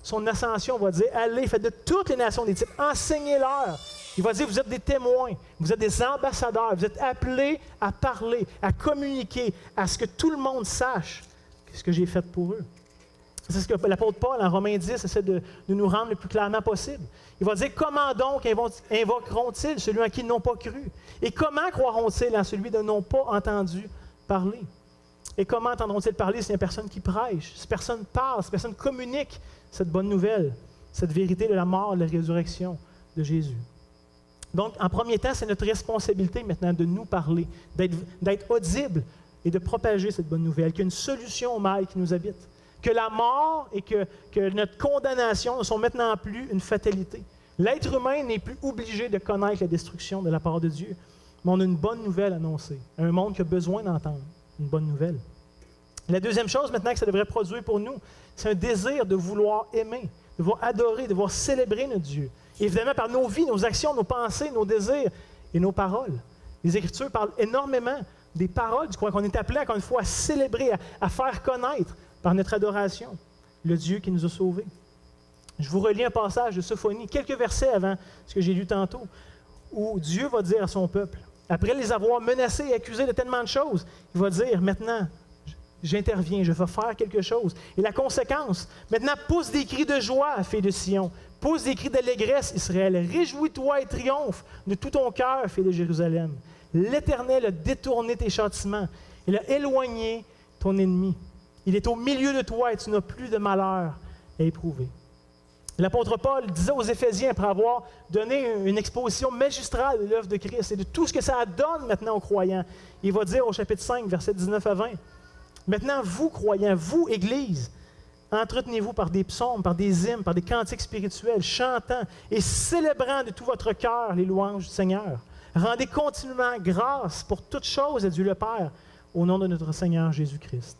son ascension, va dire « Allez, faites de toutes les nations des disciples, enseignez-leur. » Il va dire « Vous êtes des témoins, vous êtes des ambassadeurs, vous êtes appelés à parler, à communiquer, à ce que tout le monde sache ce que j'ai fait pour eux. » C'est ce que l'apôtre Paul, en Romains 10, essaie de nous rendre le plus clairement possible. Il va dire, comment donc invoqueront-ils celui en qui ils n'ont pas cru? Et comment croiront-ils en celui dont ils n'ont pas entendu parler? Et comment entendront-ils parler s'il n'y a personne qui prêche, si personne parle, si personne communique cette bonne nouvelle, cette vérité de la mort et de la résurrection de Jésus? Donc, en premier temps, c'est notre responsabilité maintenant de nous parler, d'être audible et de propager cette bonne nouvelle, qu'il y a une solution au mal qui nous habite. Que la mort et que notre condamnation ne sont maintenant plus une fatalité. L'être humain n'est plus obligé de connaître la destruction de la part de Dieu, mais on a une bonne nouvelle annoncée, un monde qui a besoin d'entendre une bonne nouvelle. La deuxième chose maintenant que ça devrait produire pour nous, c'est un désir de vouloir aimer, de vouloir adorer, de vouloir célébrer notre Dieu. Et évidemment, par nos vies, nos actions, nos pensées, nos désirs et nos paroles. Les Écritures parlent énormément des paroles du croyant, qu'on est appelé encore une fois à célébrer, à faire connaître par notre adoration le Dieu qui nous a sauvés. Je vous relis un passage de Sophonie, quelques versets avant ce que j'ai lu tantôt, où Dieu va dire à son peuple, après les avoir menacés et accusés de tellement de choses, il va dire, maintenant, j'interviens, je vais faire quelque chose. Et la conséquence, maintenant, pousse des cris de joie, fille de Sion, pousse des cris d'allégresse, Israël, réjouis-toi et triomphe de tout ton cœur, fille de Jérusalem. L'Éternel a détourné tes châtiments, il a éloigné ton ennemi. Il est au milieu de toi et tu n'as plus de malheur à éprouver. L'apôtre Paul disait aux Éphésiens, après avoir donné une exposition magistrale de l'œuvre de Christ et de tout ce que ça donne maintenant aux croyants, il va dire au chapitre 5, versets 19 à 20, « Maintenant, vous, croyants, vous, Église, entretenez-vous par des psaumes, par des hymnes, par des cantiques spirituels, chantant et célébrant de tout votre cœur les louanges du Seigneur. Rendez continuellement grâce pour toutes choses à Dieu le Père, au nom de notre Seigneur Jésus-Christ. »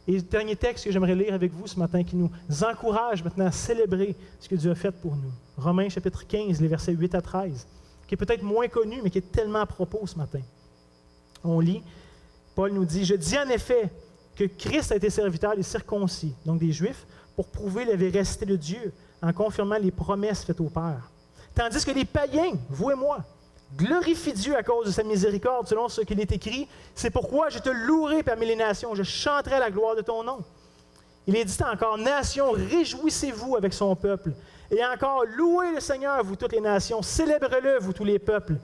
Et le dernier texte que j'aimerais lire avec vous ce matin, qui nous encourage maintenant à célébrer ce que Dieu a fait pour nous. Romains chapitre 15, les versets 8 à 13, qui est peut-être moins connu, mais qui est tellement à propos ce matin. On lit, Paul nous dit, « Je dis en effet que Christ a été serviteur des circoncis, donc des Juifs, pour prouver la véracité de Dieu, en confirmant les promesses faites au Père. Tandis que les païens, vous et moi, glorifie Dieu à cause de sa miséricorde, selon ce qu'il est écrit. C'est pourquoi je te louerai parmi les nations, je chanterai la gloire de ton nom. Il est dit encore, nations, réjouissez-vous avec son peuple. Et encore, louez le Seigneur, vous toutes les nations, célébrez-le, vous tous les peuples.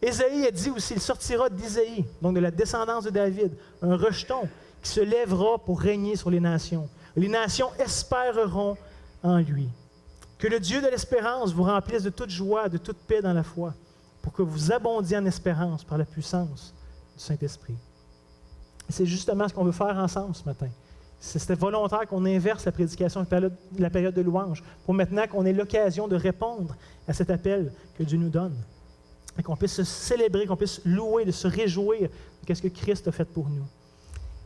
Ésaïe a dit aussi, il sortira d'Isaïe, donc de la descendance de David, un rejeton qui se lèvera pour régner sur les nations. Les nations espéreront en lui. Que le Dieu de l'espérance vous remplisse de toute joie, de toute paix dans la foi, pour que vous abondiez en espérance par la puissance du Saint-Esprit. C'est justement ce qu'on veut faire ensemble ce matin. C'était volontaire qu'on inverse la prédication de la période de louange, pour maintenant qu'on ait l'occasion de répondre à cet appel que Dieu nous donne. Et qu'on puisse se célébrer, qu'on puisse louer, de se réjouir de ce que Christ a fait pour nous.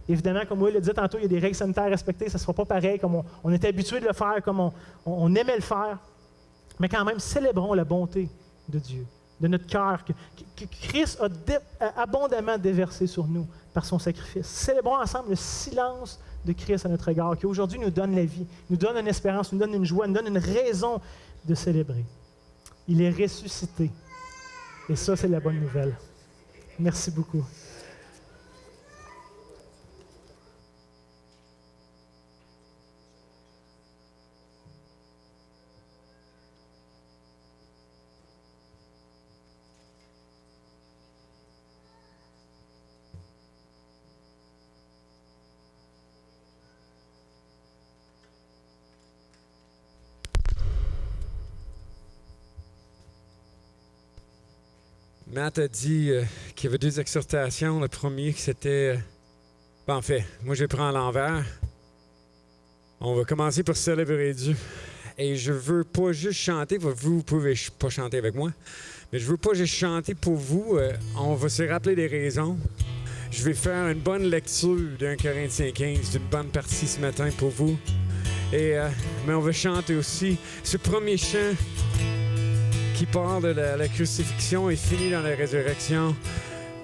Évidemment, comme Will l'a dit tantôt, il y a des règles sanitaires à respecter, ça ne sera pas pareil, comme on était habitué de le faire, comme on aimait le faire. Mais quand même, célébrons la bonté de Dieu, de notre cœur, que Christ a abondamment déversé sur nous par son sacrifice. Célébrons ensemble le silence de Christ à notre égard, qui aujourd'hui nous donne la vie, nous donne une espérance, nous donne une joie, nous donne une raison de célébrer. Il est ressuscité. Et ça, c'est la bonne nouvelle. Merci beaucoup. Matt a dit qu'il y avait deux exhortations. Le premier, c'était... en fait, moi, je prends à l'envers. On va commencer par célébrer Dieu. Et je veux pas juste chanter. Vous pouvez pas chanter avec moi. Mais je veux pas juste chanter pour vous. On va se rappeler des raisons. Je vais faire une bonne lecture d'un Corinthiens 15, d'une bonne partie ce matin pour vous. Mais on va chanter aussi ce premier chant qui parle de la crucifixion et finit dans la résurrection,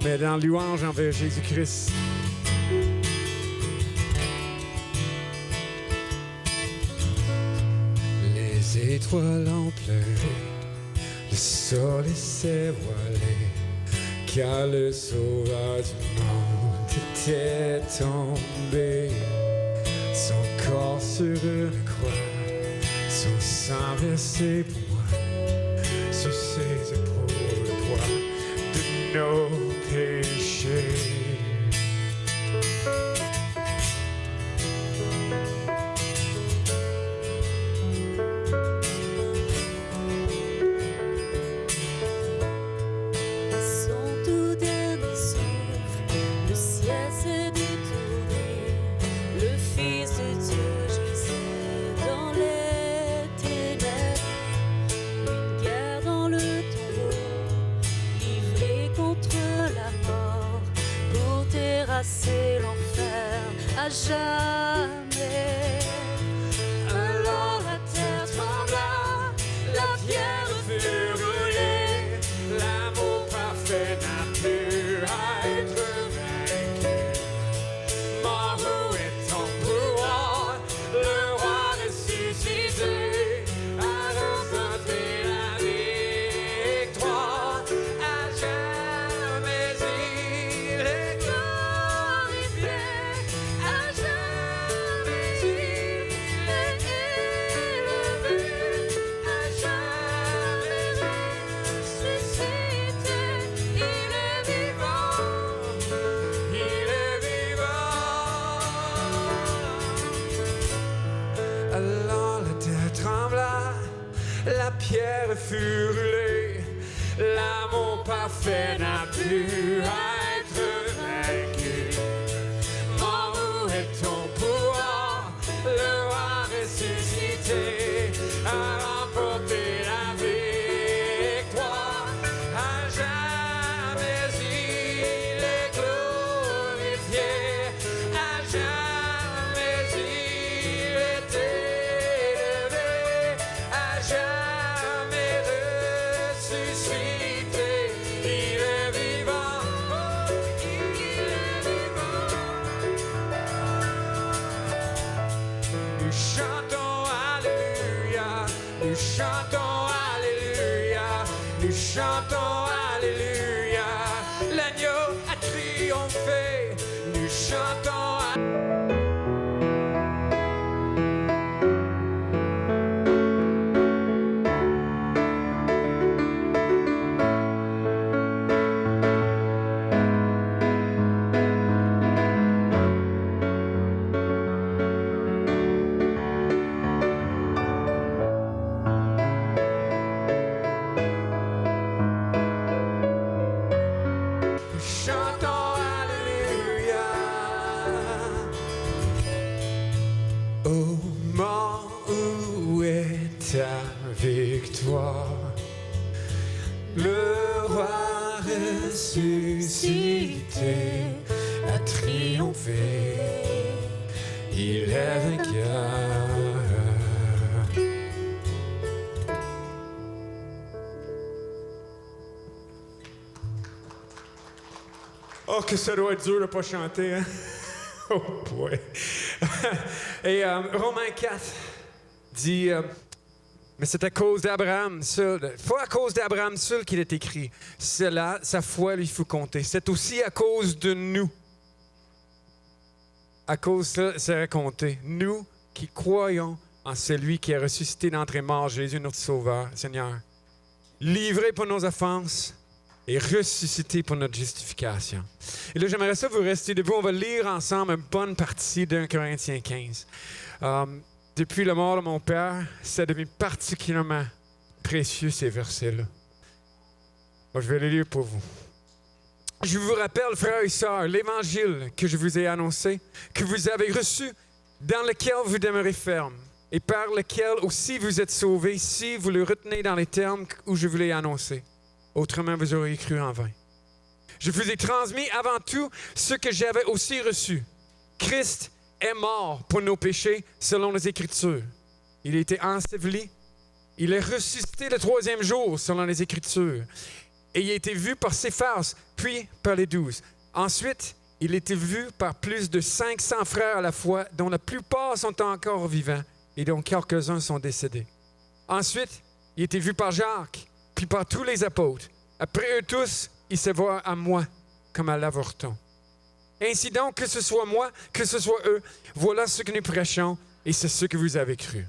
mais dans louange envers Jésus-Christ. Les étoiles ont pleuré, le soleil s'est voilé, car le sauveur du monde était tombé. Son corps sur une croix, son sang versé pour moi. Sur ses épaules le poids de nos péchés. Son tout dernier souffle, le ciel s'est détourné, le Fils de Dieu gisait dans les ténèbres. Une guerre dans le tombeau, livrée contre la mort, pour terrasser l'enfer à jamais. Alors la terre trembla, la pierre fut roulée, L'amour parfait n'a plus à pierre fut roulée. L'amour parfait n'a pu être vaincu. Mort, où est ton pouvoir? Le roi ressuscité a remporté la victoire. À jamais il est glorifié. À jamais il est élevé. À jamais ressuscité. Il est vivant. Oh, il est vivant. Nous chantons Alléluia. Nous chantons Alléluia. Nous chantons Alléluia. L'agneau a triomphé. Nous chantons Alléluia. Chantons Alléluia. Oh, mort, où est ta victoire? Le roi ressuscité a triomphé. Il est vainqueur. Oh, que ça doit être dur de ne pas chanter, hein? Oh boy! Et Romains 4 dit, mais c'est à cause d'Abraham seul, pas à cause d'Abraham seul qu'il est écrit. Cela, sa foi lui fut comptée. C'est aussi à cause de nous. À cause de ça, c'est raconté. Nous qui croyons en celui qui a ressuscité d'entre les morts, Jésus notre Sauveur, Seigneur, livré pour nos offenses, et ressuscité pour notre justification. Et là, j'aimerais ça vous rester debout. On va lire ensemble une bonne partie d'1 Corinthiens 15. Depuis la mort de mon père, ça devient particulièrement précieux, ces versets-là. Bon, je vais les lire pour vous. Je vous rappelle, frères et sœurs, l'évangile que je vous ai annoncé, que vous avez reçu, dans lequel vous demeurez ferme, et par lequel aussi vous êtes sauvés, si vous le retenez dans les termes où je vous l'ai annoncé. Autrement, vous auriez cru en vain. Je vous ai transmis avant tout ce que j'avais aussi reçu. Christ est mort pour nos péchés selon les Écritures. Il a été enseveli. Il est ressuscité le 3e jour selon les Écritures. Et il a été vu par Céphas, puis par les 12. Ensuite, il a été vu par plus de 500 frères à la fois, dont la plupart sont encore vivants et dont quelques-uns sont décédés. Ensuite, il a été vu par Jacques, puis par tous les apôtres. Après eux tous, il se voit à moi comme à l'avorton. Ainsi donc, que ce soit moi, que ce soit eux, voilà ce que nous prêchons et c'est ce que vous avez cru.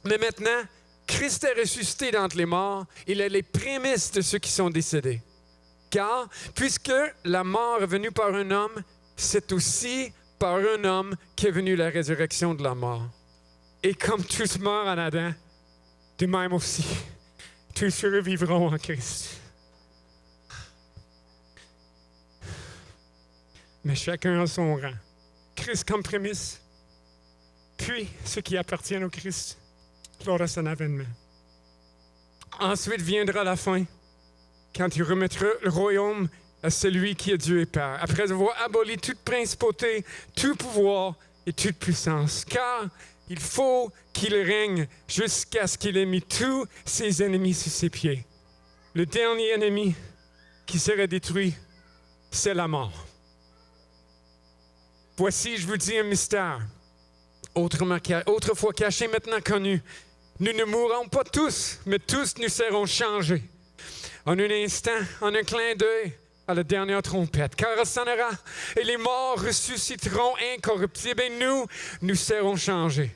Mais maintenant, Christ est ressuscité d'entre les morts, il est les prémices de ceux qui sont décédés. Car, puisque la mort est venue par un homme, c'est aussi par un homme qu'est venue la résurrection de la mort. Et comme tous meurent en Adam, de même aussi, tous survivront en Christ. Mais chacun a son rang. Christ comme prémisse, puis ce qui appartient au Christ lors de son avènement. Ensuite viendra la fin, quand il remettra le royaume à celui qui est Dieu et Père, après avoir aboli toute principauté, tout pouvoir et toute puissance. Car il faut qu'il règne jusqu'à ce qu'il ait mis tous ses ennemis sous ses pieds. Le dernier ennemi qui serait détruit, c'est la mort. Voici, je vous dis un mystère, autrefois caché, maintenant connu. Nous ne mourrons pas tous, mais tous nous serons changés. En un instant, en un clin d'œil, à la dernière trompette. Car elle sonnera, et les morts ressusciteront incorruptibles, et nous serons changés.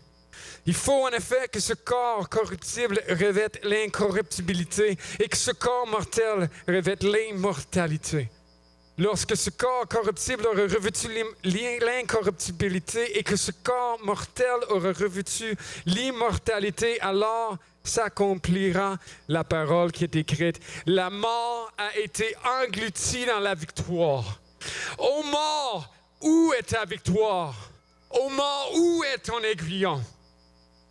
Il faut en effet que ce corps corruptible revête l'incorruptibilité et que ce corps mortel revête l'immortalité. Lorsque ce corps corruptible aura revêtu l'incorruptibilité et que ce corps mortel aura revêtu l'immortalité, alors s'accomplira la parole qui est écrite. La mort a été engloutie dans la victoire. Ô mort, où est ta victoire? Ô mort, où est ton aiguillon?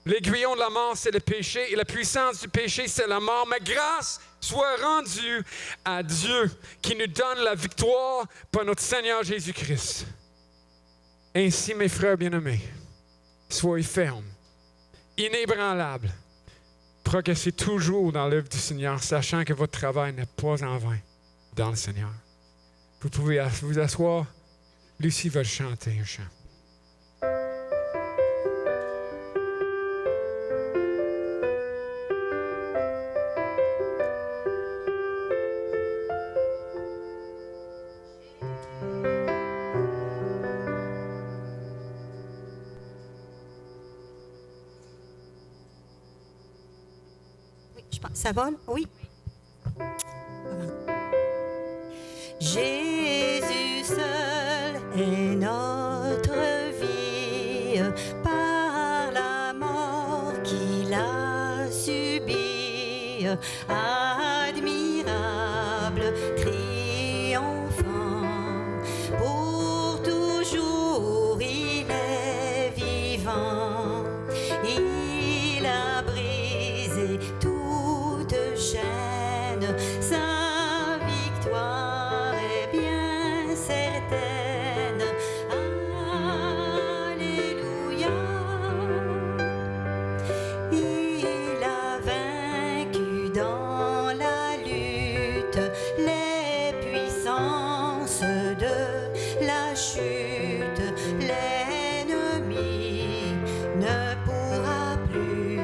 L'aiguillon de la mort, c'est le péché, et la puissance du péché, c'est la mort. Mais grâce soit rendue à Dieu qui nous donne la victoire par notre Seigneur Jésus-Christ. Ainsi, mes frères bien-aimés, soyez fermes, inébranlables, progressez toujours dans l'œuvre du Seigneur, sachant que votre travail n'est pas en vain dans le Seigneur. Vous pouvez vous asseoir. Lucie va chanter un chant. Ça vole? Oui. Jésus seul est notre vie, par la mort qu'il a subie, admirable, triomphant, pour toujours il est vivant, il a brisé toute chaîne, sa victoire est bien certaine. Alléluia. Il a vaincu dans la lutte les puissances de la chute. L'ennemi ne pourra plus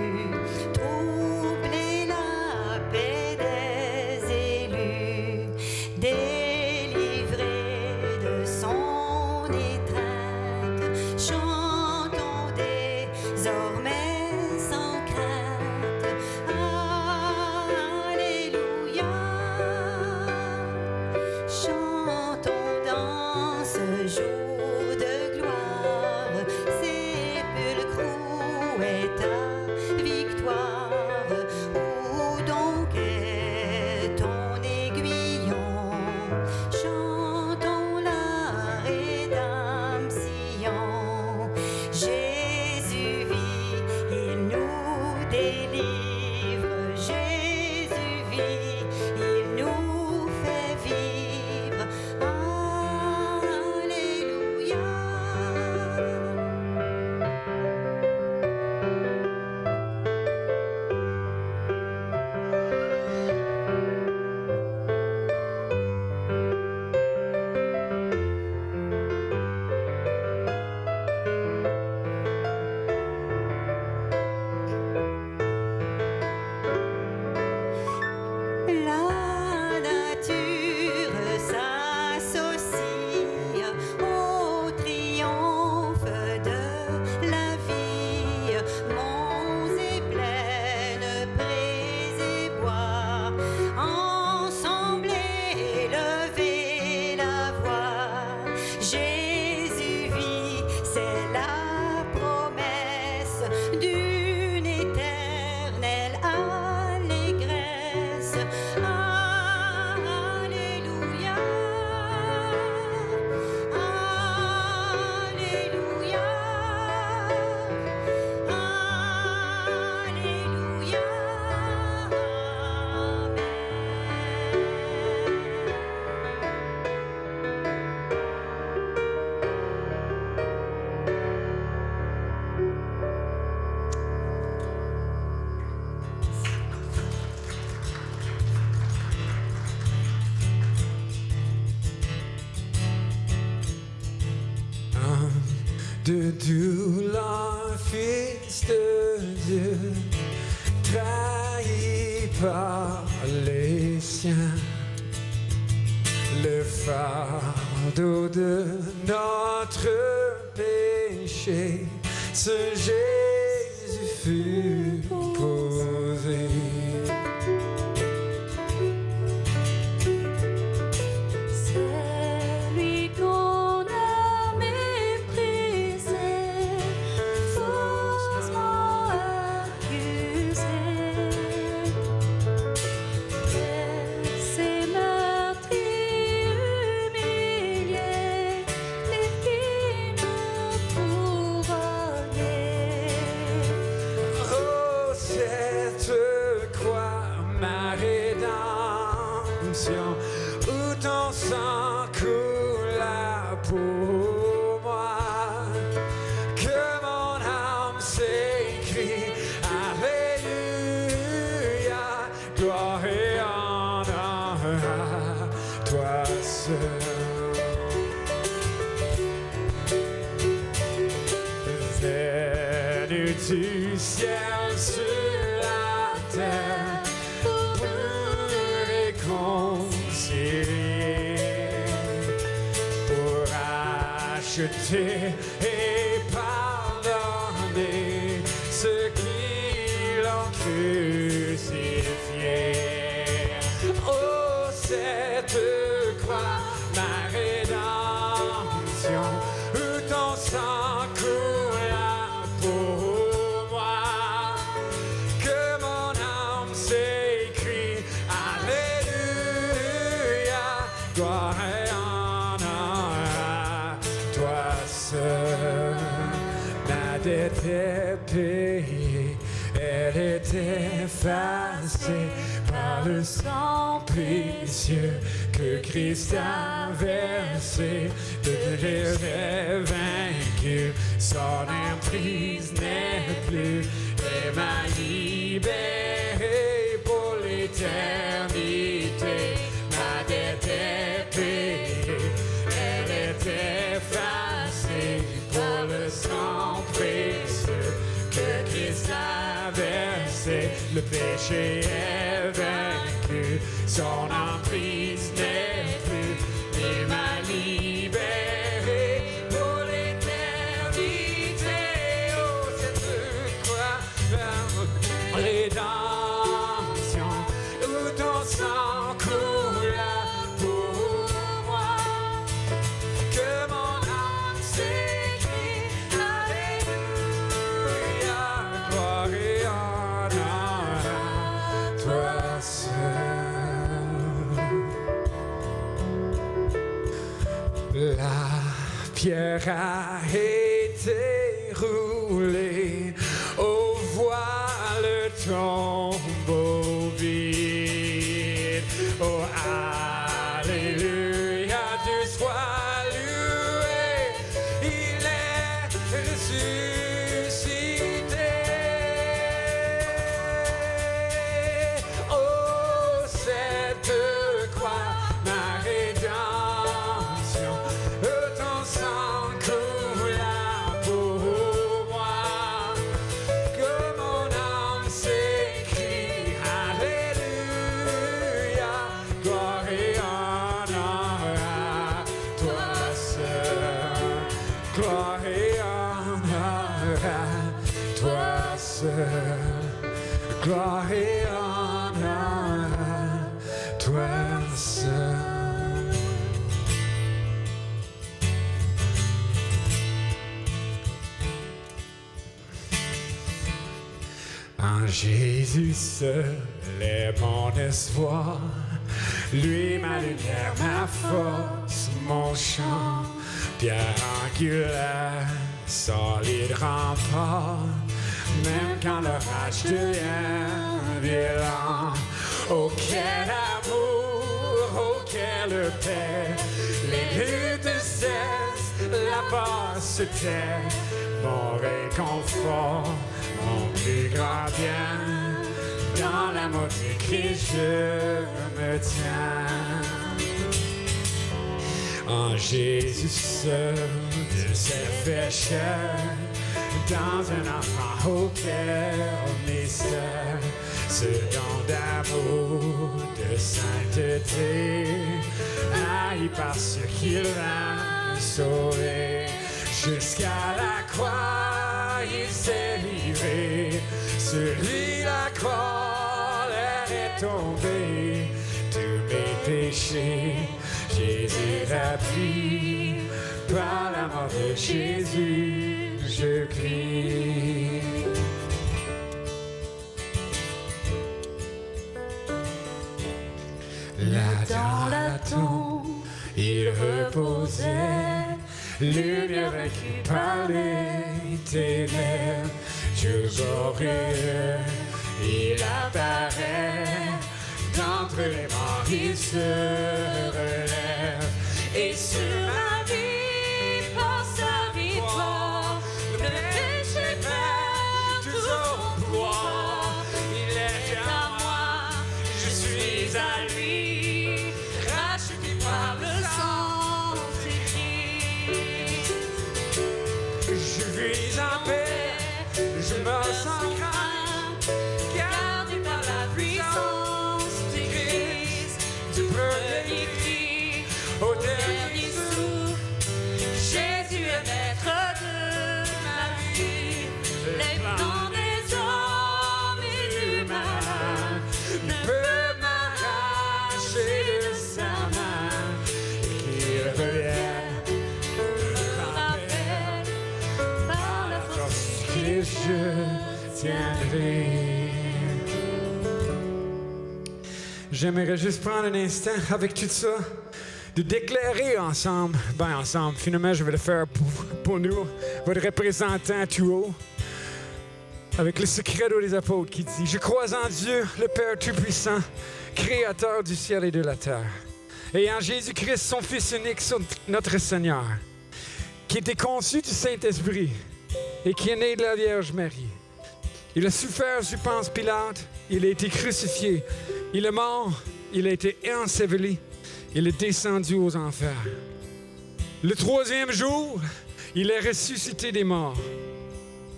troubler la paix des élus, délivrés de son étreinte. Chantons désormais sans crainte. Alléluia. Chantons dans ce jour de gloire. Sépulcre, où est ta victoire? Où donc est ton aiguillon? Chantons la rédemption. Jésus vit, il nous délivre. Jésus vit, il nous fait vivre. Alléluia. La nature s'associe au triomphe de la vie. Monts et plaines, prés et bois, ensemble élevez la voix. Jésus vit, c'est la promesse d'une éternelle allégresse. Alléluia. Alléluia. Alléluia. De douleur, Fils de Dieu, trahi par les siens, le fardeau de notre péché, ce Jésus fut posé. C'est lui qu'on a méprisé, faussement accusé. du ciel sur la terre pour réconcilier, pour acheter et pardonner ceux qui l'ont crucifié. Oh, cette croix, ma rédemption, où ton sang coula pour moi, que mon âme s'écrie, Alléluia, gloire et honneur à toi seul. Ma dette est payée, elle est effacée par le sang précieux que Christ a versé. Devenir est vaincu, son emprise n'est plus, et m'a libéré pour l'éternité. Ma dette est payée, elle est effacée pour le sang précieux que Christ a versé. Le péché est vaincu, son emprise n'est plus, il m'a libéré pour l'éternité. Oh, cette croix, rédemption, où ton sang coula pour moi, que mon âme s'écrie, Alléluia, gloire et honneur à toi seul. La pierre a été roulée, oh, vois le tombeau vide. Oh, Alléluia, Dieu soit loué, il est ressuscité. Oh, cette croix, ma rédemption, ton sang coula pour moi, que mon âme s'écrie, Alléluia, gloire et honneur à toi seul, gloire et honneur à toi seul, gloire et honneur à toi seul. En Jésus seul est mon espoir, lui ma lumière, ma force, mon chant, pierre angulaire, solide rempart, même quand l'orage devient violent. Oh, quel amour, oh, quelle paix, les luttes cessent, la peur se tait, mon réconfort, mon plus grand bien, dans l'amour du Christ je me tiens. En Jésus seul, Dieu s'est fait chair, dans un enfant au cœur mystère, ce don d'amour, de sainteté, haï par ceux qui l'ont sauvé, jusqu'à la croix il s'est livré, sur lui la colère est tombée, tous mes péchés Jésus l'a pris, par la mort de Jésus je crie. Là dans la tombe, il reposait, lumière vaincue par les ténèbres, Dieu glorieux, il apparaît, d'entre les morts il se relève, et sur ma vie, par sa victoire, le péché perd toujours pouvoir, il est à moi, je suis à lui, racheté par le sang de Christ. Je vis en paix, je me et je tiendrai. J'aimerais juste prendre un instant avec tout ça, de déclarer ensemble, finalement je vais le faire pour nous, votre représentant tout haut, avec le secret des apôtres qui dit « Je crois en Dieu, le Père Tout-Puissant, Créateur du ciel et de la terre, et en Jésus-Christ, son Fils unique, notre Seigneur, qui était conçu du Saint-Esprit et qui est né de la Vierge Marie. Il a souffert sous Ponce Pilate, il a été crucifié, il est mort, il a été enseveli, il est descendu aux enfers. Le 3e jour, il est ressuscité des morts.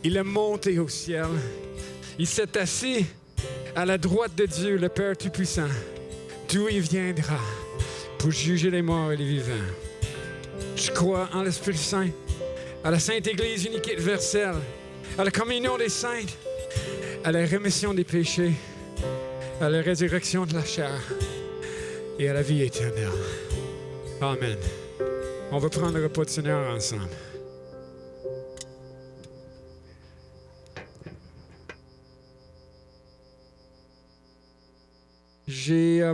Il est monté au ciel. Il s'est assis à la droite de Dieu, le Père Tout-Puissant, d'où il viendra pour juger les morts et les vivants. Je crois en l'Esprit Saint, à la Sainte Église unique et universelle, à la communion des saints, à la rémission des péchés, à la résurrection de la chair et à la vie éternelle. Amen. On va prendre le repas du Seigneur ensemble. Je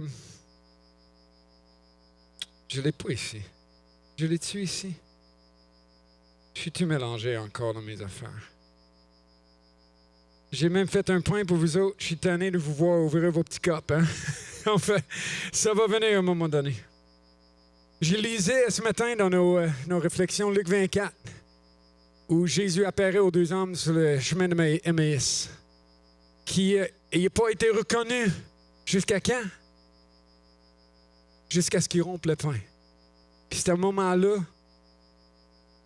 l'ai pas ici. Je l'ai-tu ici? Je suis tout mélangé encore dans mes affaires. J'ai même fait un point pour vous autres. Je suis tanné de vous voir ouvrir vos petits copes. Hein? En fait, ça va venir à un moment donné. Je lisais ce matin dans nos réflexions Luc 24, où Jésus apparaît aux 2 hommes sur le chemin de Emmaüs, qui n'a pas été reconnu jusqu'à quand? Jusqu'à ce qu'ils rompent le pain. Puis c'est à ce moment-là,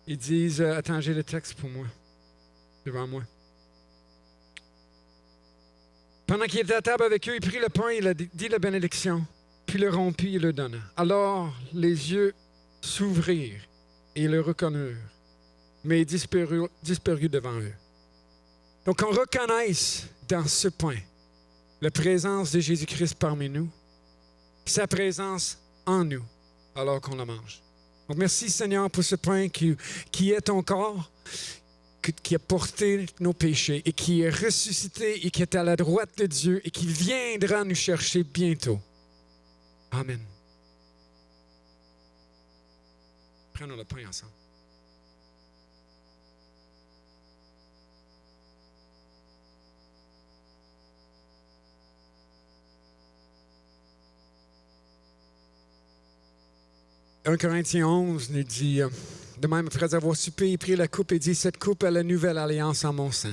ils disent, attends, j'ai le texte pour moi, devant moi. Pendant qu'il était à table avec eux, il prit le pain, il a dit la bénédiction, puis le rompit et le donna. Alors les yeux s'ouvrirent et le reconnurent, mais il disparut devant eux. Donc on reconnaisse dans ce pain la présence de Jésus-Christ parmi nous, sa présence en nous, alors qu'on le mange. Donc merci Seigneur pour ce pain qui est ton corps, qui a porté nos péchés et qui est ressuscité et qui est à la droite de Dieu et qui viendra nous chercher bientôt. Amen. Prenons le pain ensemble. « 1 Corinthiens 11 nous dit, de même après avoir soupé, il prit la coupe et dit, cette coupe est la nouvelle alliance en mon sang.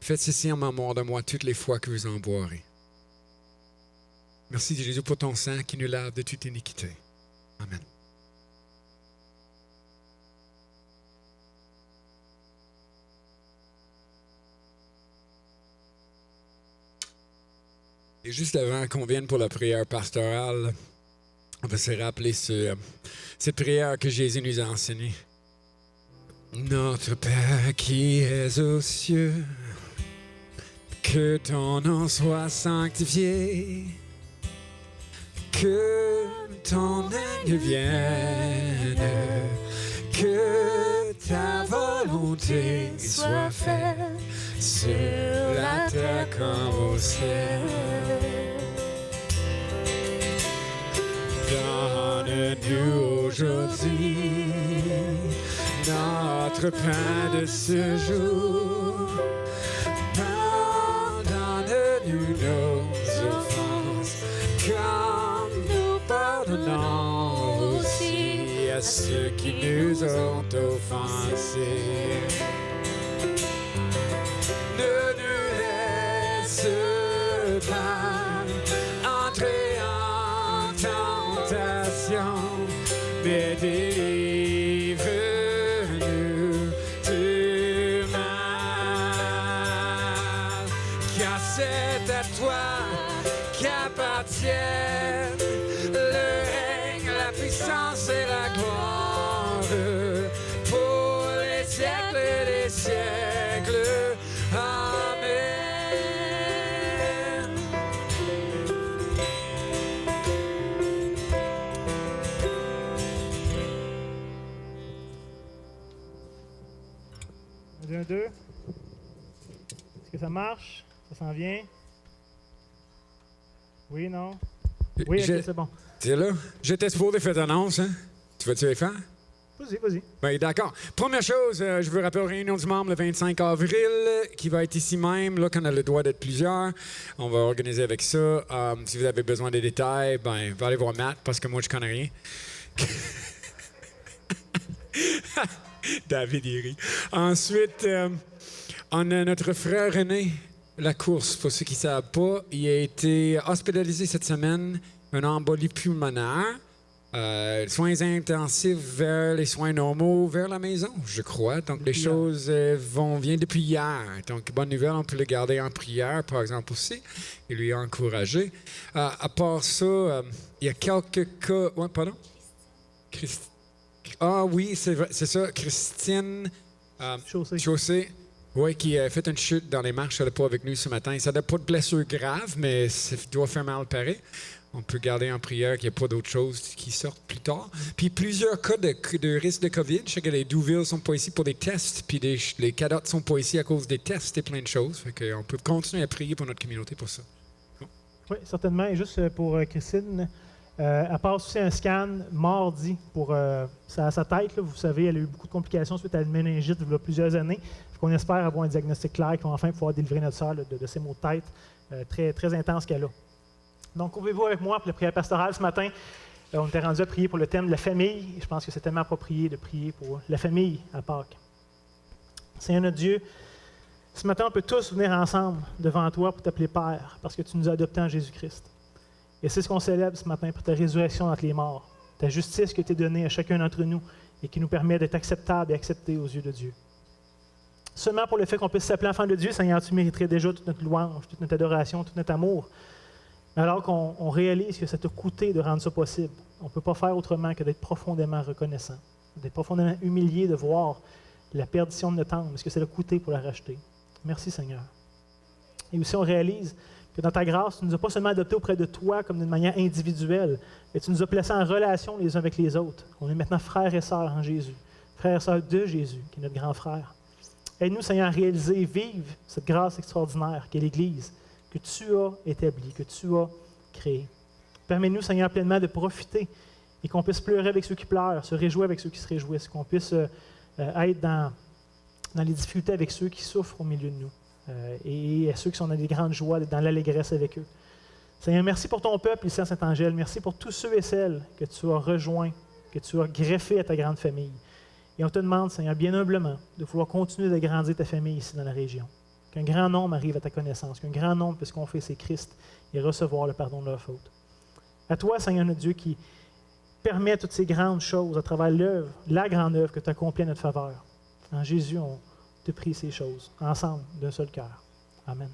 Faites ceci en mémoire de moi toutes les fois que vous en boirez. Merci Jésus pour ton sang qui nous lave de toute iniquité. Amen. Et juste avant qu'on vienne pour la prière pastorale, on va se rappeler cette prière que Jésus nous a enseignée. Notre Père qui es aux cieux, que ton nom soit sanctifié, que ton règne vienne, que ta volonté soit faite sur la terre comme au ciel. Donne-nous aujourd'hui notre pain de ce jour. Pardonne-nous nos offenses, comme nous pardonnons aussi à ceux qui nous ont offensés. Ne nous laisse pas entrer en tentation, mais délivre-nous du mal. Car c'est à toi qu'appartiennent le règne, la puissance et la gloire pour les siècles et les siècles. Amen. Un, deux. Est-ce que ça marche? Ça s'en vient? Oui, non? Oui, ok, c'est bon. C'est là. J'étais supposé faire l'annonce, hein? Tu vas-tu les faire? Vas-y. Bien, d'accord. Première chose, je veux rappeler réunion du membre le 25 avril, qui va être ici même, là, qu'on a le droit d'être plusieurs. On va organiser avec ça. Si vous avez besoin de détails, ben, va aller voir Matt, parce que moi, je connais rien. David, il rit. Ensuite, on a notre frère René Lacourse. Pour ceux qui ne savent pas, il a été hospitalisé cette semaine, une embolie pulmonaire. Soins intensifs vers les soins normaux, vers la maison, je crois. Donc, les choses viennent depuis hier. Donc, bonne nouvelle, on peut le garder en prière, par exemple, aussi, et lui encourager. À part ça, il y a quelques cas... Ouais, pardon? Ah oui, c'est vrai, c'est ça, Christine Chaussé. Oui, qui a fait une chute dans les marches, elle n'est pas avec nous ce matin. Ça n'a pas de blessure grave, mais ça doit faire mal pareil. On peut garder en prière qu'il n'y ait pas d'autres choses qui sortent plus tard. Puis plusieurs cas de risque de COVID. Je sais que les Douville ne sont pas ici pour des tests, puis les cadettes ne sont pas ici à cause des tests et plein de choses. Fait qu'on peut continuer à prier pour notre communauté pour ça. Bon. Oui, certainement. Et juste pour Christine, elle passe aussi un scan mardi pour sa tête. Là, vous savez, elle a eu beaucoup de complications suite à une méningite il y a plusieurs années. On espère avoir un diagnostic clair qui va enfin pouvoir délivrer notre sœur de ces maux de tête très, très intenses qu'elle a. Donc, ouvrez-vous avec moi pour la prière pastorale ce matin. On était rendu à prier pour le thème de la famille. Je pense que c'est tellement approprié de prier pour la famille à Pâques. Seigneur notre Dieu, ce matin, on peut tous venir ensemble devant toi pour t'appeler Père, parce que tu nous as adoptés en Jésus-Christ. Et c'est ce qu'on célèbre ce matin pour ta résurrection entre les morts, ta justice que tu as donnée à chacun d'entre nous et qui nous permet d'être acceptables et acceptés aux yeux de Dieu. Seulement pour le fait qu'on puisse s'appeler enfant de Dieu, Seigneur, tu mériterais déjà toute notre louange, toute notre adoration, tout notre amour. Alors qu'on réalise que ça t'a coûté de rendre ça possible, on ne peut pas faire autrement que d'être profondément reconnaissant, d'être profondément humilié de voir la perdition de notre âme, ce que ça t'a coûté pour la racheter. Merci, Seigneur. Et aussi, on réalise que dans ta grâce, tu ne nous as pas seulement adoptés auprès de toi comme d'une manière individuelle, mais tu nous as placés en relation les uns avec les autres. On est maintenant frères et sœurs en Jésus, frères et sœurs de Jésus, qui est notre grand frère. Aide-nous, Seigneur, à réaliser et vivre cette grâce extraordinaire qu'est l'Église, que tu as établie, que tu as créée. Permets-nous, Seigneur, pleinement de profiter et qu'on puisse pleurer avec ceux qui pleurent, se réjouir avec ceux qui se réjouissent, qu'on puisse être dans les difficultés avec ceux qui souffrent au milieu de nous et à ceux qui sont dans des grandes joies, dans l'allégresse avec eux. Seigneur, merci pour ton peuple ici à Saint-Angèle. Merci pour tous ceux et celles que tu as rejoints, que tu as greffés à ta grande famille. Et on te demande, Seigneur, bien humblement, de vouloir continuer de grandir ta famille ici dans la région. Qu'un grand nombre arrive à ta connaissance, qu'un grand nombre puisse confesser Christ et recevoir le pardon de leurs fautes. À toi, Seigneur notre Dieu, qui permet toutes ces grandes choses à travers l'œuvre, la grande œuvre que tu as accomplie à notre faveur. En Jésus, on te prie ces choses, ensemble, d'un seul cœur. Amen.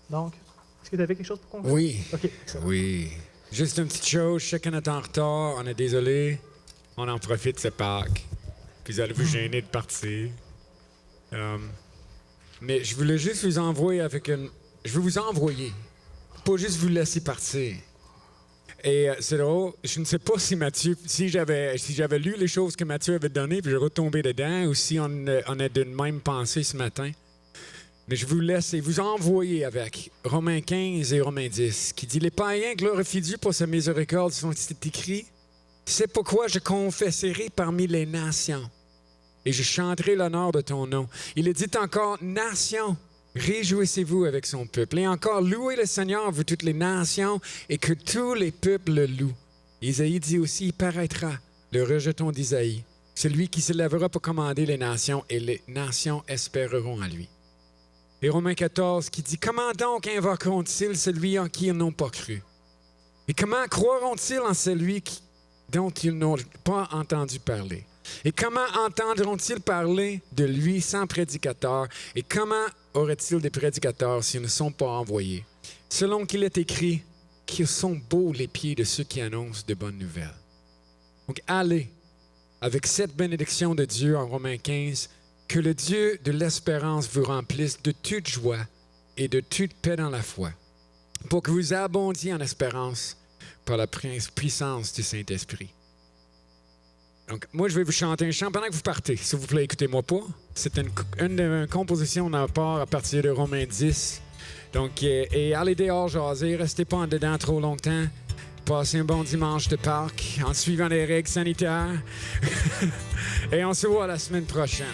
Donc, est-ce que tu avais quelque chose pour conclure? Oui. OK, excellent. Oui. Juste une petite chose, chacun est en retard, on est désolé. On en profite, c'est Pâques. Puis vous allez vous gêner de partir. Mais je voulais juste vous envoyer je veux vous envoyer, pas juste vous laisser partir. Et c'est drôle, je ne sais pas si j'avais lu les choses que Matthieu avait données, puis je retombé dedans, ou si on est d'une même pensée ce matin. Mais je vous laisse et vous envoyer avec Romains 15 et Romains 10, qui dit « Les païens glorifient Dieu pour sa miséricorde, sont écrits. C'est pourquoi je confesserai parmi les nations, et je chanterai l'honneur de ton nom. » Il est dit encore « Nations, réjouissez-vous avec son peuple. » Et encore « Louez le Seigneur, vous toutes les nations, et que tous les peuples le louent. » Isaïe dit aussi « Il paraîtra, le rejeton d'Isaïe, celui qui se lèvera pour commander les nations, et les nations espéreront en lui. » Et Romains 14 qui dit « Comment donc invoqueront-ils celui en qui ils n'ont pas cru? Et comment croiront-ils en celui dont ils n'ont pas entendu parler? Et comment entendront-ils parler de lui sans prédicateur? Et comment auraient-ils des prédicateurs s'ils ne sont pas envoyés? Selon qu'il est écrit, qu'ils sont beaux les pieds de ceux qui annoncent de bonnes nouvelles. » Donc allez, avec cette bénédiction de Dieu en Romains 15, que le Dieu de l'espérance vous remplisse de toute joie et de toute paix dans la foi, pour que vous abondiez en espérance par la puissance du Saint-Esprit. Donc, moi, je vais vous chanter un chant pendant que vous partez. S'il vous plaît, écoutez-moi pas. C'est une composition à part à partir de Romains 10. Donc, et allez dehors jaser, restez pas en dedans trop longtemps. Passez un bon dimanche de Pâques en suivant les règles sanitaires. Et on se voit la semaine prochaine.